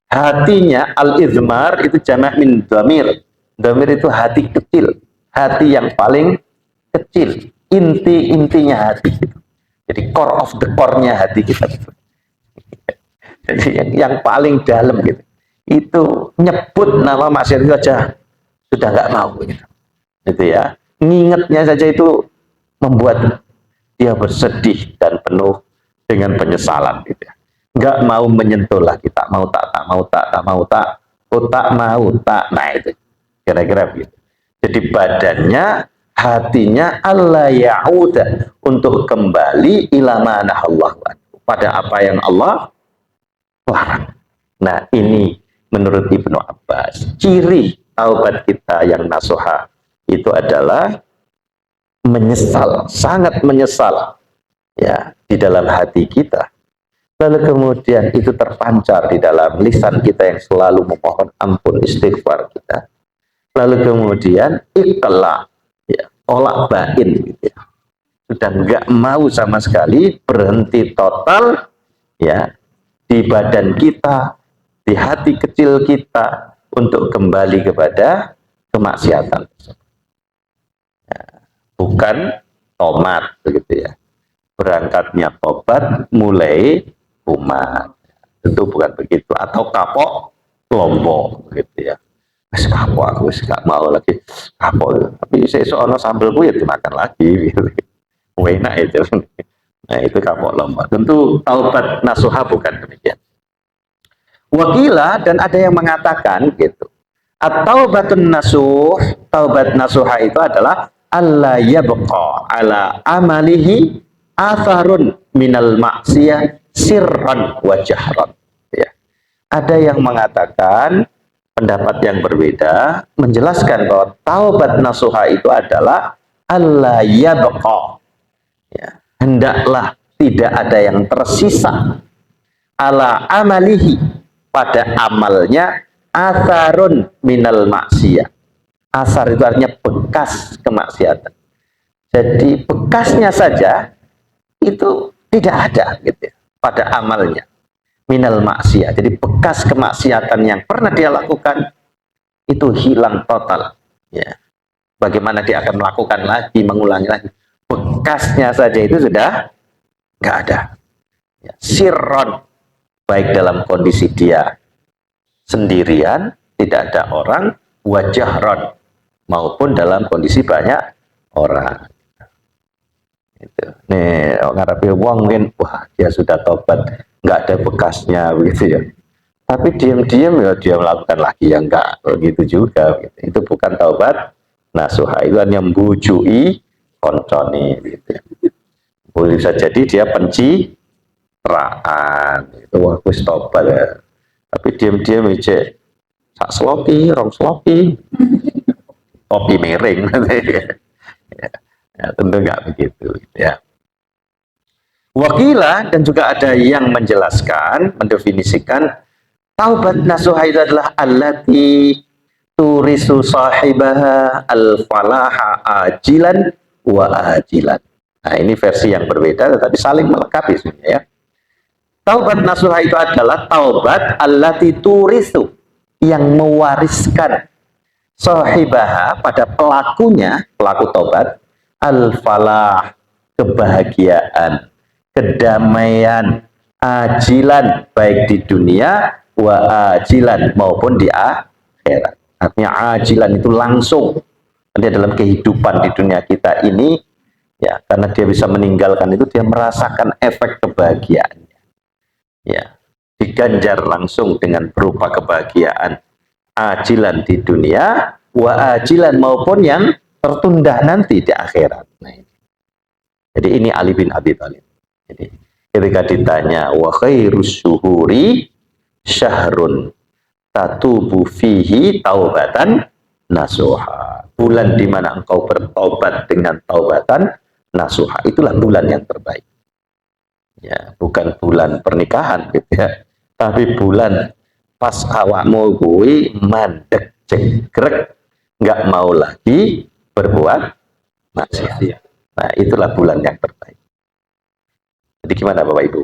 Hatinya al-izmar itu jamak min dhamir. Dhamir itu hati kecil, hati yang paling kecil, inti-intinya hati kita. Jadi core of the core-nya hati kita. Jadi yang paling dalam gitu. Itu nyebut nama maksiat itu aja sudah nggak mau gitu. Gitu ya. Ngingetnya saja itu membuat dia bersedih dan penuh dengan penyesalan gitu ya. Nggak mau menyentuh lagi, tak mau tak mau tak mau tak, oh tak mau tak, nah itu kira-kira begitu. Jadi badannya, hatinya Allah ya'uda, untuk kembali ila ma nahallahu anhu, pada apa yang Allah larang. Nah ini menurut Ibnu Abbas ciri taubat kita yang nasuha itu adalah menyesal, sangat menyesal ya di dalam hati kita. Lalu kemudian itu terpancar di dalam lisan kita yang selalu memohon ampun, istighfar kita. Lalu kemudian ikhla, ya, tolak bain gitu ya. Sudah nggak mau sama sekali, berhenti total ya di badan kita, di hati kecil kita untuk kembali kepada kemaksiatan. Ya, bukan tomat begitu ya. berangkatnya tobat mulai umat. Tentu bukan begitu. Atau kapok kelompok gitu ya. Wis kapok aku wis gak mau lagi kapok. Tapi sesuk ana sambelku ya dimakan lagi gitu. Enak itu. Nah, itu kapok lomba. Tentu taubat nasuha bukan demikian. Wakila, dan ada yang mengatakan gitu. At-taubatun nasuh, taubat nasuha itu adalah alla yabqa ala amalihi atharun minal maksiyah sirran wa jahran. Ya. Ada yang mengatakan pendapat yang berbeda menjelaskan bahwa taubat nasuha itu adalah alla yabqa. Ya. Hendaklah tidak ada yang tersisa ala amalihi pada amalnya atharun minal maksiyah. Asar itu artinya bekas kemaksiatan. Jadi bekasnya saja itu tidak ada gitu ya, pada amalnya minal maksiyah. Jadi bekas kemaksiatan yang pernah dia lakukan itu hilang total. Ya. Bagaimana dia akan melakukan lagi, mengulangi lagi? Bekasnya saja itu sudah nggak ada. Ya. Sirron, baik dalam kondisi dia sendirian, tidak ada orang, wajahron, maupun dalam kondisi banyak orang. Itu. Nih, ngarepe wong mungkin, wah dia sudah tobat, nggak ada bekasnya begitu ya. Tapi diam-diam ya dia melakukan lagi yang enggak begitu juga. Gitu. Itu bukan taubat nasuha, itu hanya membujui konconi. Gitu. Boleh bisa jadi dia pencitraan. Itu waktu tobat ya. Tapi diam-diam aja sak sloki, rong sloki, kopi miring. Ya, tentu nggak begitu. Ya. Wakila, dan juga ada yang menjelaskan, mendefinisikan taubat nasuha itu adalah allati turisu sahibaha al-falaha ajilan wa ajilan. Nah, ini versi yang berbeda tetapi saling melengkapi sebenarnya ya. Taubat nasuha itu adalah taubat allati turisu, yang mewariskan sahibaha pada pelakunya, pelaku taubat, al-falah, kebahagiaan, kedamaian, ajilan, baik di dunia, wa ajilan, maupun di akhirat. Artinya ajilan itu langsung, nanti dalam kehidupan di dunia kita ini, ya, karena dia bisa meninggalkan itu, dia merasakan efek kebahagiaan. Ya, diganjar langsung dengan berupa kebahagiaan ajilan di dunia, wa ajilan, maupun yang tertunda nanti di akhirat. Nah, ini. Jadi ini Ali bin Abi Thalib. Jadi ketika ditanya wa khairus syuhuri syahrun tatubu fihi taubatan nasuha, bulan di mana engkau bertaubat dengan taubatan nasuha, itulah bulan yang terbaik. Ya, bukan bulan pernikahan gitu ya, tapi bulan pas awakmu kuwi mandek cegrek, nggak mau lagi berbuat maksiat. Nah, itulah bulan yang terbaik. Jadi gimana Bapak Ibu?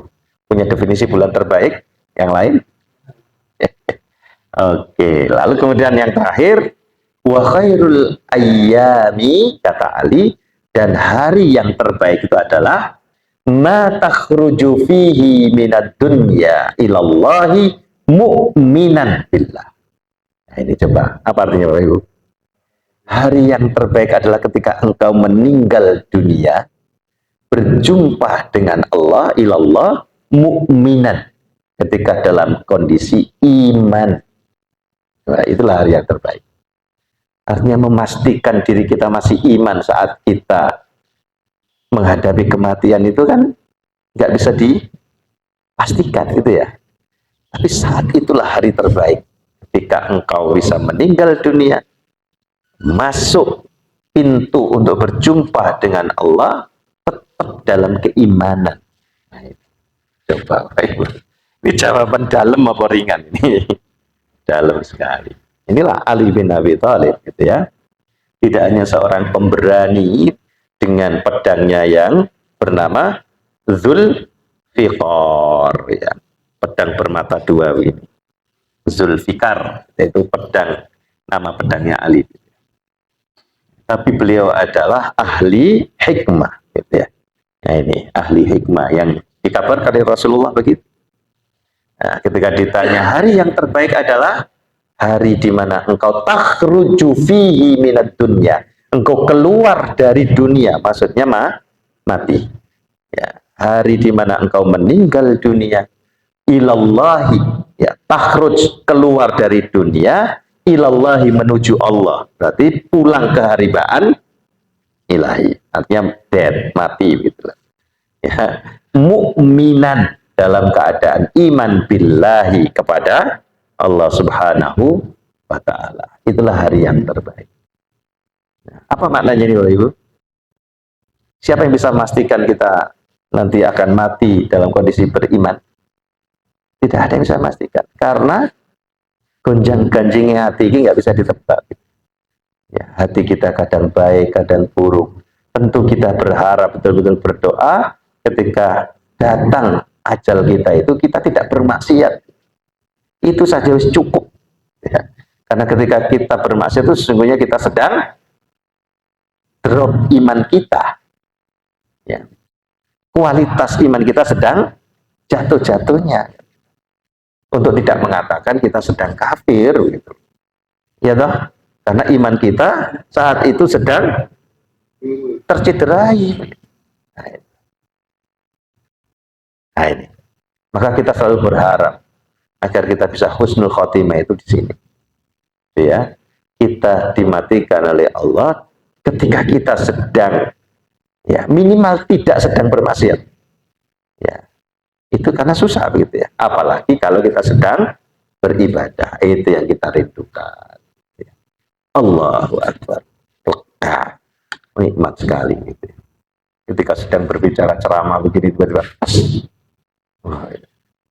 Punya definisi bulan terbaik yang lain? Oke, lalu kemudian yang terakhir, wa khairul ayyami, kata Ali, dan hari yang terbaik itu adalah ma takhruju fihi minad dunya ilallahi mu'minan billah. Nah, ini coba, apa artinya Bapak Ibu? Hari yang terbaik adalah ketika engkau meninggal dunia, berjumpa dengan Allah, ilallah, mu'minan, ketika dalam kondisi iman. Nah, itulah hari yang terbaik. Artinya memastikan diri kita masih iman saat kita menghadapi kematian itu kan nggak bisa dipastikan gitu ya. Tapi saat itulah hari terbaik, ketika engkau bisa meninggal dunia, masuk pintu untuk berjumpa dengan Allah, tetap dalam keimanan. Nah, coba, ini jawaban dalam apa ringan ini? Dalam sekali. Inilah Ali bin Abi Thalib, gitu ya. Tidak hanya seorang pemberani dengan pedangnya yang bernama Zulfikar, ya. Pedang bermata dua ini. Zulfikar, yaitu pedang, nama pedangnya Ali. Tapi beliau adalah ahli hikmah, gitu ya. Nah ini ahli hikmah yang dikabarkan dari Rasulullah begitu. Nah, ketika ditanya hari yang terbaik adalah hari di mana engkau takhruju fihi minad dunya, engkau keluar dari dunia, maksudnya mati. Ya, hari di mana engkau meninggal dunia, ilallahi, ya, takhruj keluar dari dunia, ilallahi menuju Allah, berarti pulang ke haribaan ilahi, artinya dead, mati gitu. Ya, mukminan dalam keadaan iman billahi kepada Allah Subhanahu wa taala. Itulah hari yang terbaik. Apa maknanya ini Bapak Ibu? Siapa yang bisa memastikan kita nanti akan mati dalam kondisi beriman? Tidak ada yang bisa memastikan. Karena gonjang-ganjingnya hati ini nggak bisa ditebak. Ya, hati kita kadang baik, kadang buruk. Tentu kita berharap, betul-betul berdoa ketika datang ajal kita itu kita tidak bermaksiat. Itu saja cukup. Ya. Karena ketika kita bermaksiat itu sesungguhnya kita sedang drop iman kita. Ya. Kualitas iman kita sedang jatuh-jatuhnya. Untuk tidak mengatakan kita sedang kafir gitu. Ya toh? Karena iman kita saat itu sedang tercederai. Nah ini. Maka kita selalu berharap agar kita bisa husnul khotimah itu di sini. Ya, kita dimatikan oleh Allah ketika kita sedang, ya minimal tidak sedang bermaksiat. Ya, itu karena susah begitu ya. Apalagi kalau kita sedang beribadah, itu yang kita rindukan. Ya. Allahu Akbar. Nah, nikmat sekali gitu. Ketika sedang berbicara ceramah begini tiba-tiba,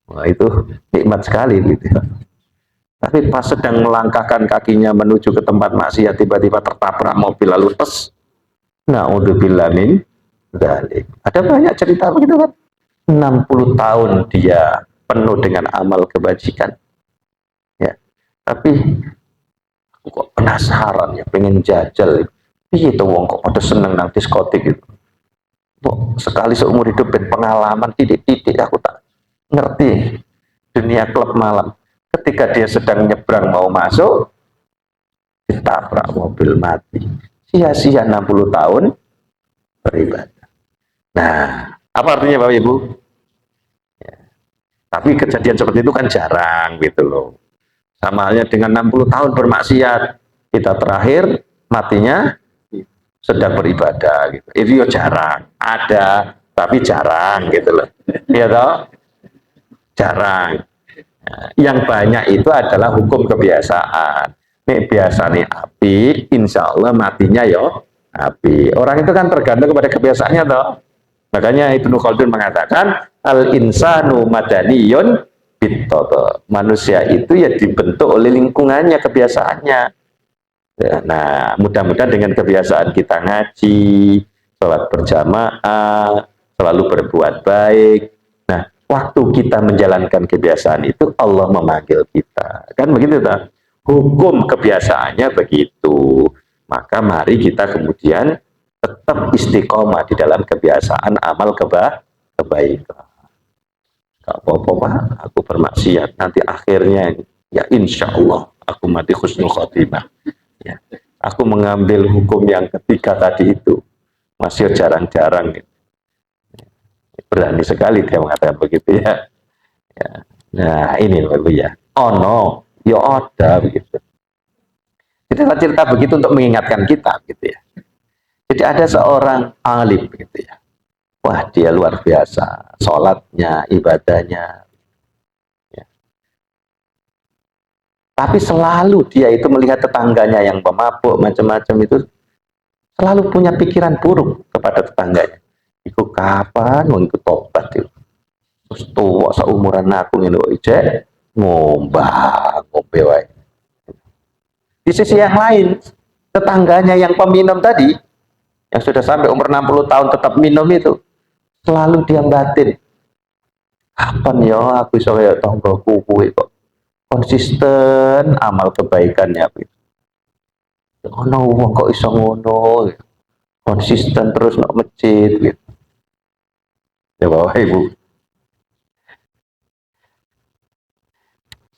wah itu nikmat sekali gitu ya. Tapi pas sedang melangkahkan kakinya menuju ke tempat maksiat tiba-tiba tertabrak mobil lalu tes. Na'udzubillah min dzalik. Ada banyak cerita begitu kan. 60 tahun dia penuh dengan amal kebajikan. Ya. Tapi aku kok penasaran ya, pengen jajal. Iya tuh wong kok pada seneng nang diskotik gitu. Kok sekali seumur hidup ben pengalaman titik-titik aku tak ngerti dunia klub malam. Ketika dia sedang nyebrang mau masuk, ditabrak mobil mati. Sia-sia 60 tahun beribadah. Nah, apa artinya Bapak Ibu? Ya. Tapi kejadian seperti itu kan jarang gitu loh. Sama halnya dengan 60 tahun bermaksiat, kita terakhir matinya sedang beribadah gitu. Itu jarang. Ada, tapi jarang gitu loh. Iya toh? Jarang. Yang banyak itu adalah hukum kebiasaan. Nih biasa nih api, insya Allah matinya yo api. Orang itu kan tergantung kepada kebiasaannya toh. Makanya Ibnu Khaldun mengatakan al insanu madaniyun bitoto. Manusia itu ya dibentuk oleh lingkungannya, kebiasaannya. Nah, mudah-mudahan dengan kebiasaan kita ngaji, sholat berjamaah, selalu berbuat baik. Nah, waktu kita menjalankan kebiasaan itu Allah memanggil kita, kan begitu tak? Hukum kebiasaannya begitu. Maka mari kita kemudian tetap istiqomah di dalam kebiasaan amal kebaikan. Gak apa-apa Pak, aku bermaksiat, nanti akhirnya ya insya Allah aku mati husnul khotimah. Ya. Aku mengambil hukum yang ketiga tadi itu masih jarang-jarang. Berani sekali dia mengatakan begitu ya. Ya. Nah ini Bapak ya. Oh no, ya ada begitu. Cerita-cerita begitu untuk mengingatkan kita gitu ya. Jadi ada seorang alim gitu ya. Wah dia luar biasa, sholatnya, ibadahnya. Ya. Tapi selalu dia itu melihat tetangganya yang pemabuk macam-macam itu selalu punya pikiran buruk kepada tetangganya. Iku kapan mau ikut tobat itu? Terus tua seumuran aku ini loh, ijek ngombang ngombe wae. Di sisi yang lain, tetangganya yang peminum tadi, yang sudah sampai umur 60 tahun tetap minum itu, selalu dia batin. Kapan ya aku bisa kayak tonggoku kuwi kok konsisten amal kebaikannya gitu. Ono wong kok iso ngono, konsisten terus nak masjid gitu. Ya, Bapak Ibu.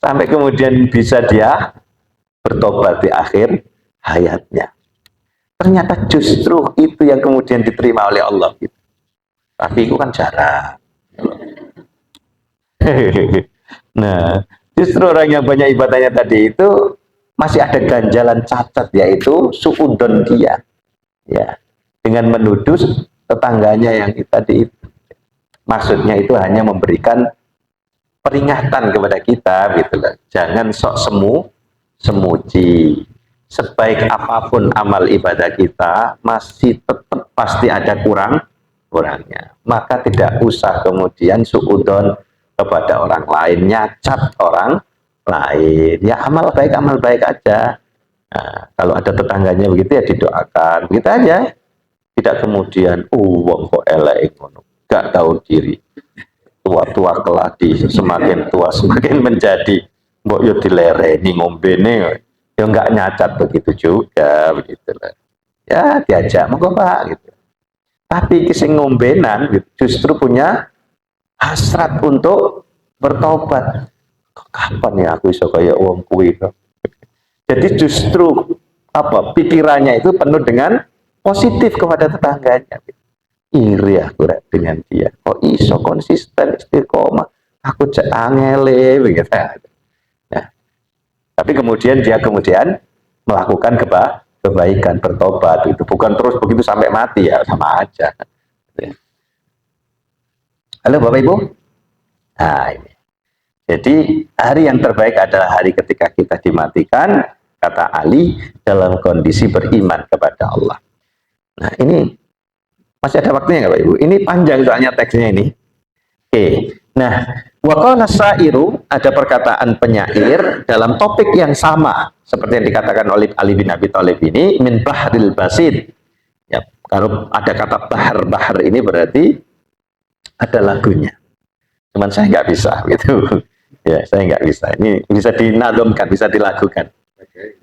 Sampai kemudian bisa dia bertobat di akhir hayatnya. Ternyata justru itu yang kemudian diterima oleh Allah. Tapi itu kan jarang. Nah, justru orang yang banyak ibadahnya tadi itu masih ada ganjalan cacat, yaitu suudon dia, ya, dengan menuduh tetangganya yang tadi itu. Maksudnya itu hanya memberikan peringatan kepada kita, gitu loh. Jangan sok semuji. Sebaik apapun amal ibadah kita, masih tetap pasti ada kurangnya. Maka tidak usah kemudian suudon kepada orang lain, nyacat orang lain. Ya amal baik aja. Nah, kalau ada tetangganya begitu ya didoakan, begitu aja. Tidak kemudian, wong kok elek ngono, gak tahu diri. Tua-tua keladi, semakin tua semakin menjadi, mbok yo dilereni ngombene, yo nggak nyacat begitu juga, begitu lah. Ya diajak, monggo Pak, gitu. Tapi sing ngombenan justru punya hasrat untuk bertobat. Kapan ya aku iso kaya wong kuwi? Jadi justru pikirannya itu penuh dengan positif kepada tetangganya. Iri aku dengan dia. Kok iso konsisten istiqomah? Aku cek angele begitu. Nah, tapi kemudian dia melakukan kebaikan, bertobat itu bukan terus begitu sampai mati, ya sama aja. Halo Bapak Ibu. Nah, ini. Jadi hari yang terbaik adalah hari ketika kita dimatikan, kata Ali, dalam kondisi beriman kepada Allah. Nah ini masih ada waktunya nggak Bapak Ibu? Ini panjang soalnya teksnya ini. Oke. Nah, waqala sairu, ada perkataan penyair dalam topik yang sama seperti yang dikatakan oleh Ali bin Abi Thalib ini, min bahril basid. Ya, kalau ada kata bahar ini berarti ada lagunya. Cuman saya nggak bisa gitu. Ya, saya nggak bisa. Ini bisa dinadomkan, bisa dilakukan.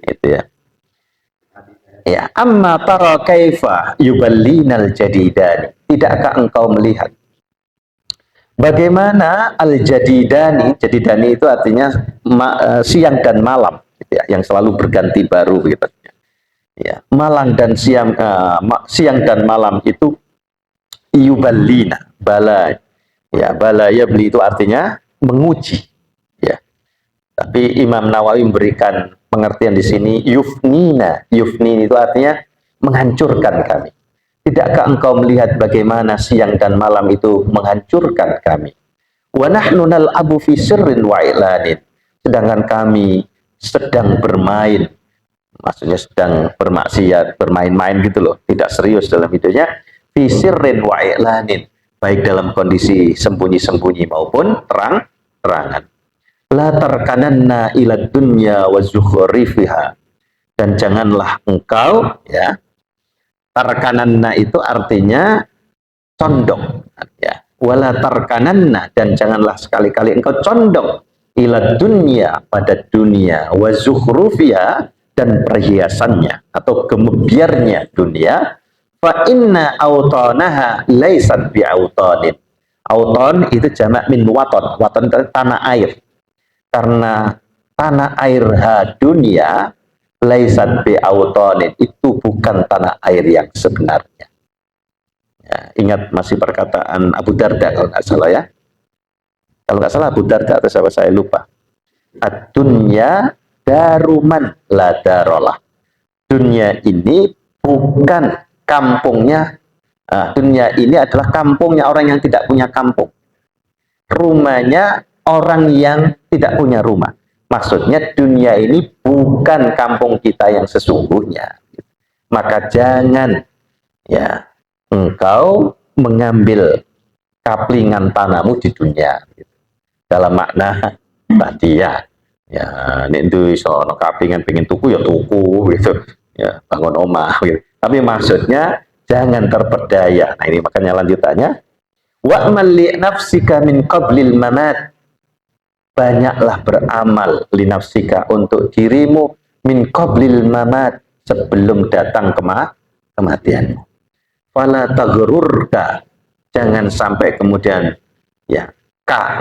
Itu ya. Ya, amma tara kaifa yuballinal jadidani. Tidakkah engkau melihat bagaimana al-jadidani? Jadidani itu artinya siang dan malam, gitu ya, yang selalu berganti baru, gitu. Ya, malam dan siang dan malam itu yuballina, bala. Ya, bala yabli itu artinya menguji. Ya. Tapi Imam Nawawi memberikan pengertian di sini, yufnina. Yufnin itu artinya menghancurkan kami. Tidakkah engkau melihat bagaimana siang dan malam itu menghancurkan kami? Wa nahnu nal'abu fi sirrin wa ilanin. Sedangkan kami sedang bermain, maksudnya sedang bermaksiat, bermain-main gitu loh, tidak serius dalam hidupnya, fi sirrin wa ilanin, baik dalam kondisi sembunyi-sembunyi maupun terang-terangan. La tarkananna ila dunya wa zukhrifiha, dan janganlah engkau, ya, tarkananna itu artinya condong, ya, wala tarkananna, dan janganlah sekali-kali engkau condong ila dunya, pada dunia, wa zukhrufiha, dan perhiasannya atau gemebiarnya dunia. Fa inna autanaha laisat bi autanin. Auton itu jamak min waton. Waton itu tanah air. Karena tanah air dunia, laisat bi autanin, itu bukan tanah air yang sebenarnya. Ya, ingat masih perkataan Abu Darda kalau nggak salah, ya. Kalau nggak salah Abu Darda atau siapa, saya lupa. Ad-dunya daruman la darolah. Dunia ini bukan kampungnya. Dunia ini adalah kampungnya orang yang tidak punya kampung. Rumahnya orang yang tidak punya rumah. Maksudnya dunia ini bukan kampung kita yang sesungguhnya. Maka jangan, ya, engkau mengambil kaplingan tanahmu di dunia. Dalam makna tadi, ya, ini itu soal kaplingan pengen tuku ya tuku gitu, ya, bangun omah gitu. Tapi maksudnya jangan terperdaya. Nah ini makanya lanjutannya, wa'mal li nafsika min qablil mamat, banyaklah beramal li nafsika, untuk dirimu, min qablil mamat, sebelum datang kematianmu. Fala taghrurka Jangan sampai kemudian ya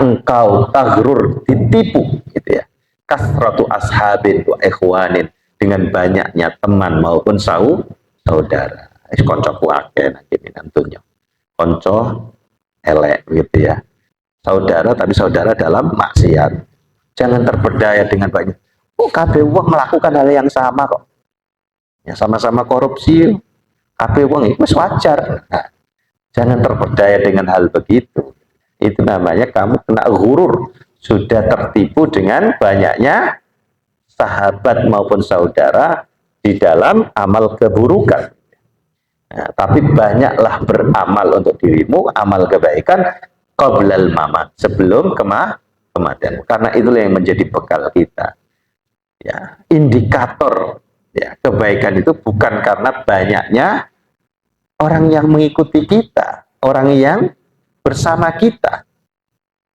engkau tagrur, ditipu gitu ya. Kasratu ashabin wa ikhwanin, dengan banyaknya teman maupun saudara. Koncoku akeh nak ini nantunya. Konco elek gitu ya. Saudara tapi saudara dalam maksiat. Jangan terpedaya dengan banyak. Oh, kabeh wong melakukan hal yang sama kok. Ya sama-sama korupsi. Kabeh wong itu wajar. Nah, jangan terpedaya dengan hal begitu. Itu namanya kamu kena ghurur, sudah tertipu dengan banyaknya sahabat maupun saudara di dalam amal keburukan. Nah, tapi banyaklah beramal untuk dirimu, amal kebaikan qoblal mamat, sebelum kematian. Karena itulah yang menjadi bekal kita. Ya, indikator ya, kebaikan itu bukan karena banyaknya orang yang mengikuti kita, orang yang bersama kita.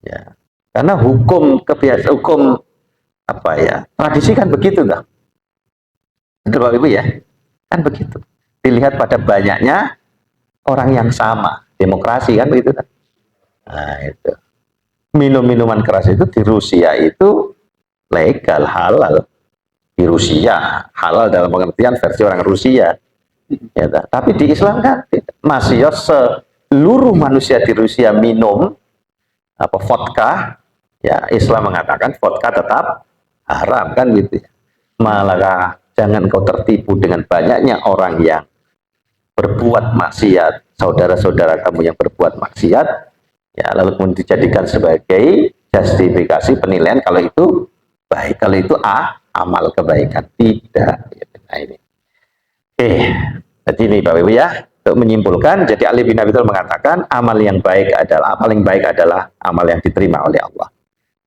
Ya, karena hukum kebiasaan, hukum apa ya, tradisi kan begitu dah. Betul Bapak Ibu ya, kan begitu. Dilihat pada banyaknya orang yang sama, demokrasi kan begitu kan. Nah itu, minum-minuman keras itu di Rusia itu legal, halal. Di Rusia halal dalam pengertian versi orang Rusia. Ya, tapi di Islam kan masih ya seluruh manusia di Rusia minum apa vodka, ya Islam mengatakan vodka tetap haram kan gitu. Malah jangan kau tertipu dengan banyaknya orang yang berbuat maksiat, saudara-saudara kamu yang berbuat maksiat, ya lalu kemudian dijadikan sebagai justifikasi penilaian kalau itu baik, kalau itu amal kebaikan. Tidak. Nah ini. Jadi ini Bapak Ibu ya, untuk menyimpulkan, jadi Ali bin Abi Thalib mengatakan amal yang baik adalah, paling baik adalah amal yang diterima oleh Allah,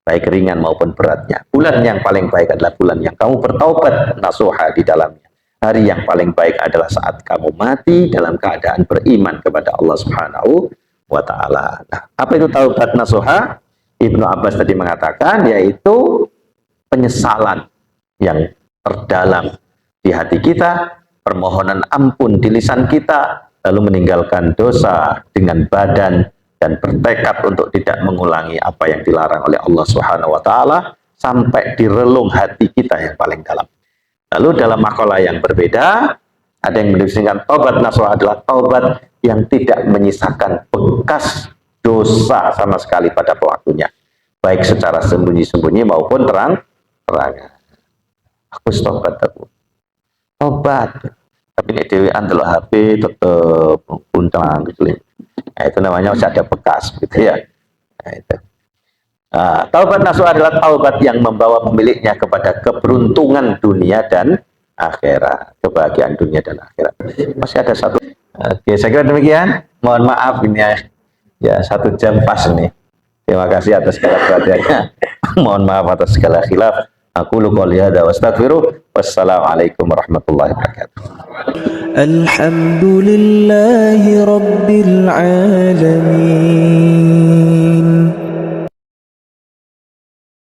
baik ringan maupun beratnya. Bulan yang paling baik adalah bulan yang kamu bertaubat nasuha di dalamnya. Hari yang paling baik adalah saat kamu mati dalam keadaan beriman kepada Allah Subhanahu wa Ta'ala. Nah, apa itu taubat nasuha? Ibnu Abbas tadi mengatakan yaitu penyesalan yang terdalam di hati kita, permohonan ampun di lisan kita, lalu meninggalkan dosa dengan badan dan bertekad untuk tidak mengulangi apa yang dilarang oleh Allah Subhanahu wa Ta'ala sampai di relung hati kita yang paling dalam. Lalu dalam makalah yang berbeda, ada yang mendefinisikan taubat nasuha adalah taubat yang tidak menyisakan bekas dosa sama sekali pada pelakunya, baik secara sembunyi-sembunyi maupun terang-terangan. Aku tobat aku. Tobat. Tapi ini dewean delok HP tetep puntang gitu. Nah, itu namanya masih ada bekas gitu ya. Nah, itu. Nah, taubat nasuha adalah taubat yang membawa pemiliknya kepada keberuntungan dunia dan akhirat, kebahagiaan dunia dan akhirat. Masih ada satu. Oke, saya kira demikian. Mohon maaf ini ya 1 jam pas nih. Terima kasih atas segala perhatiannya. Mohon maaf atas segala khilaf. Aku qouli hadza wa astaghfiruh. Wassalamualaikum warahmatullahi wabarakatuh. Alhamdulillahi rabbil alamin.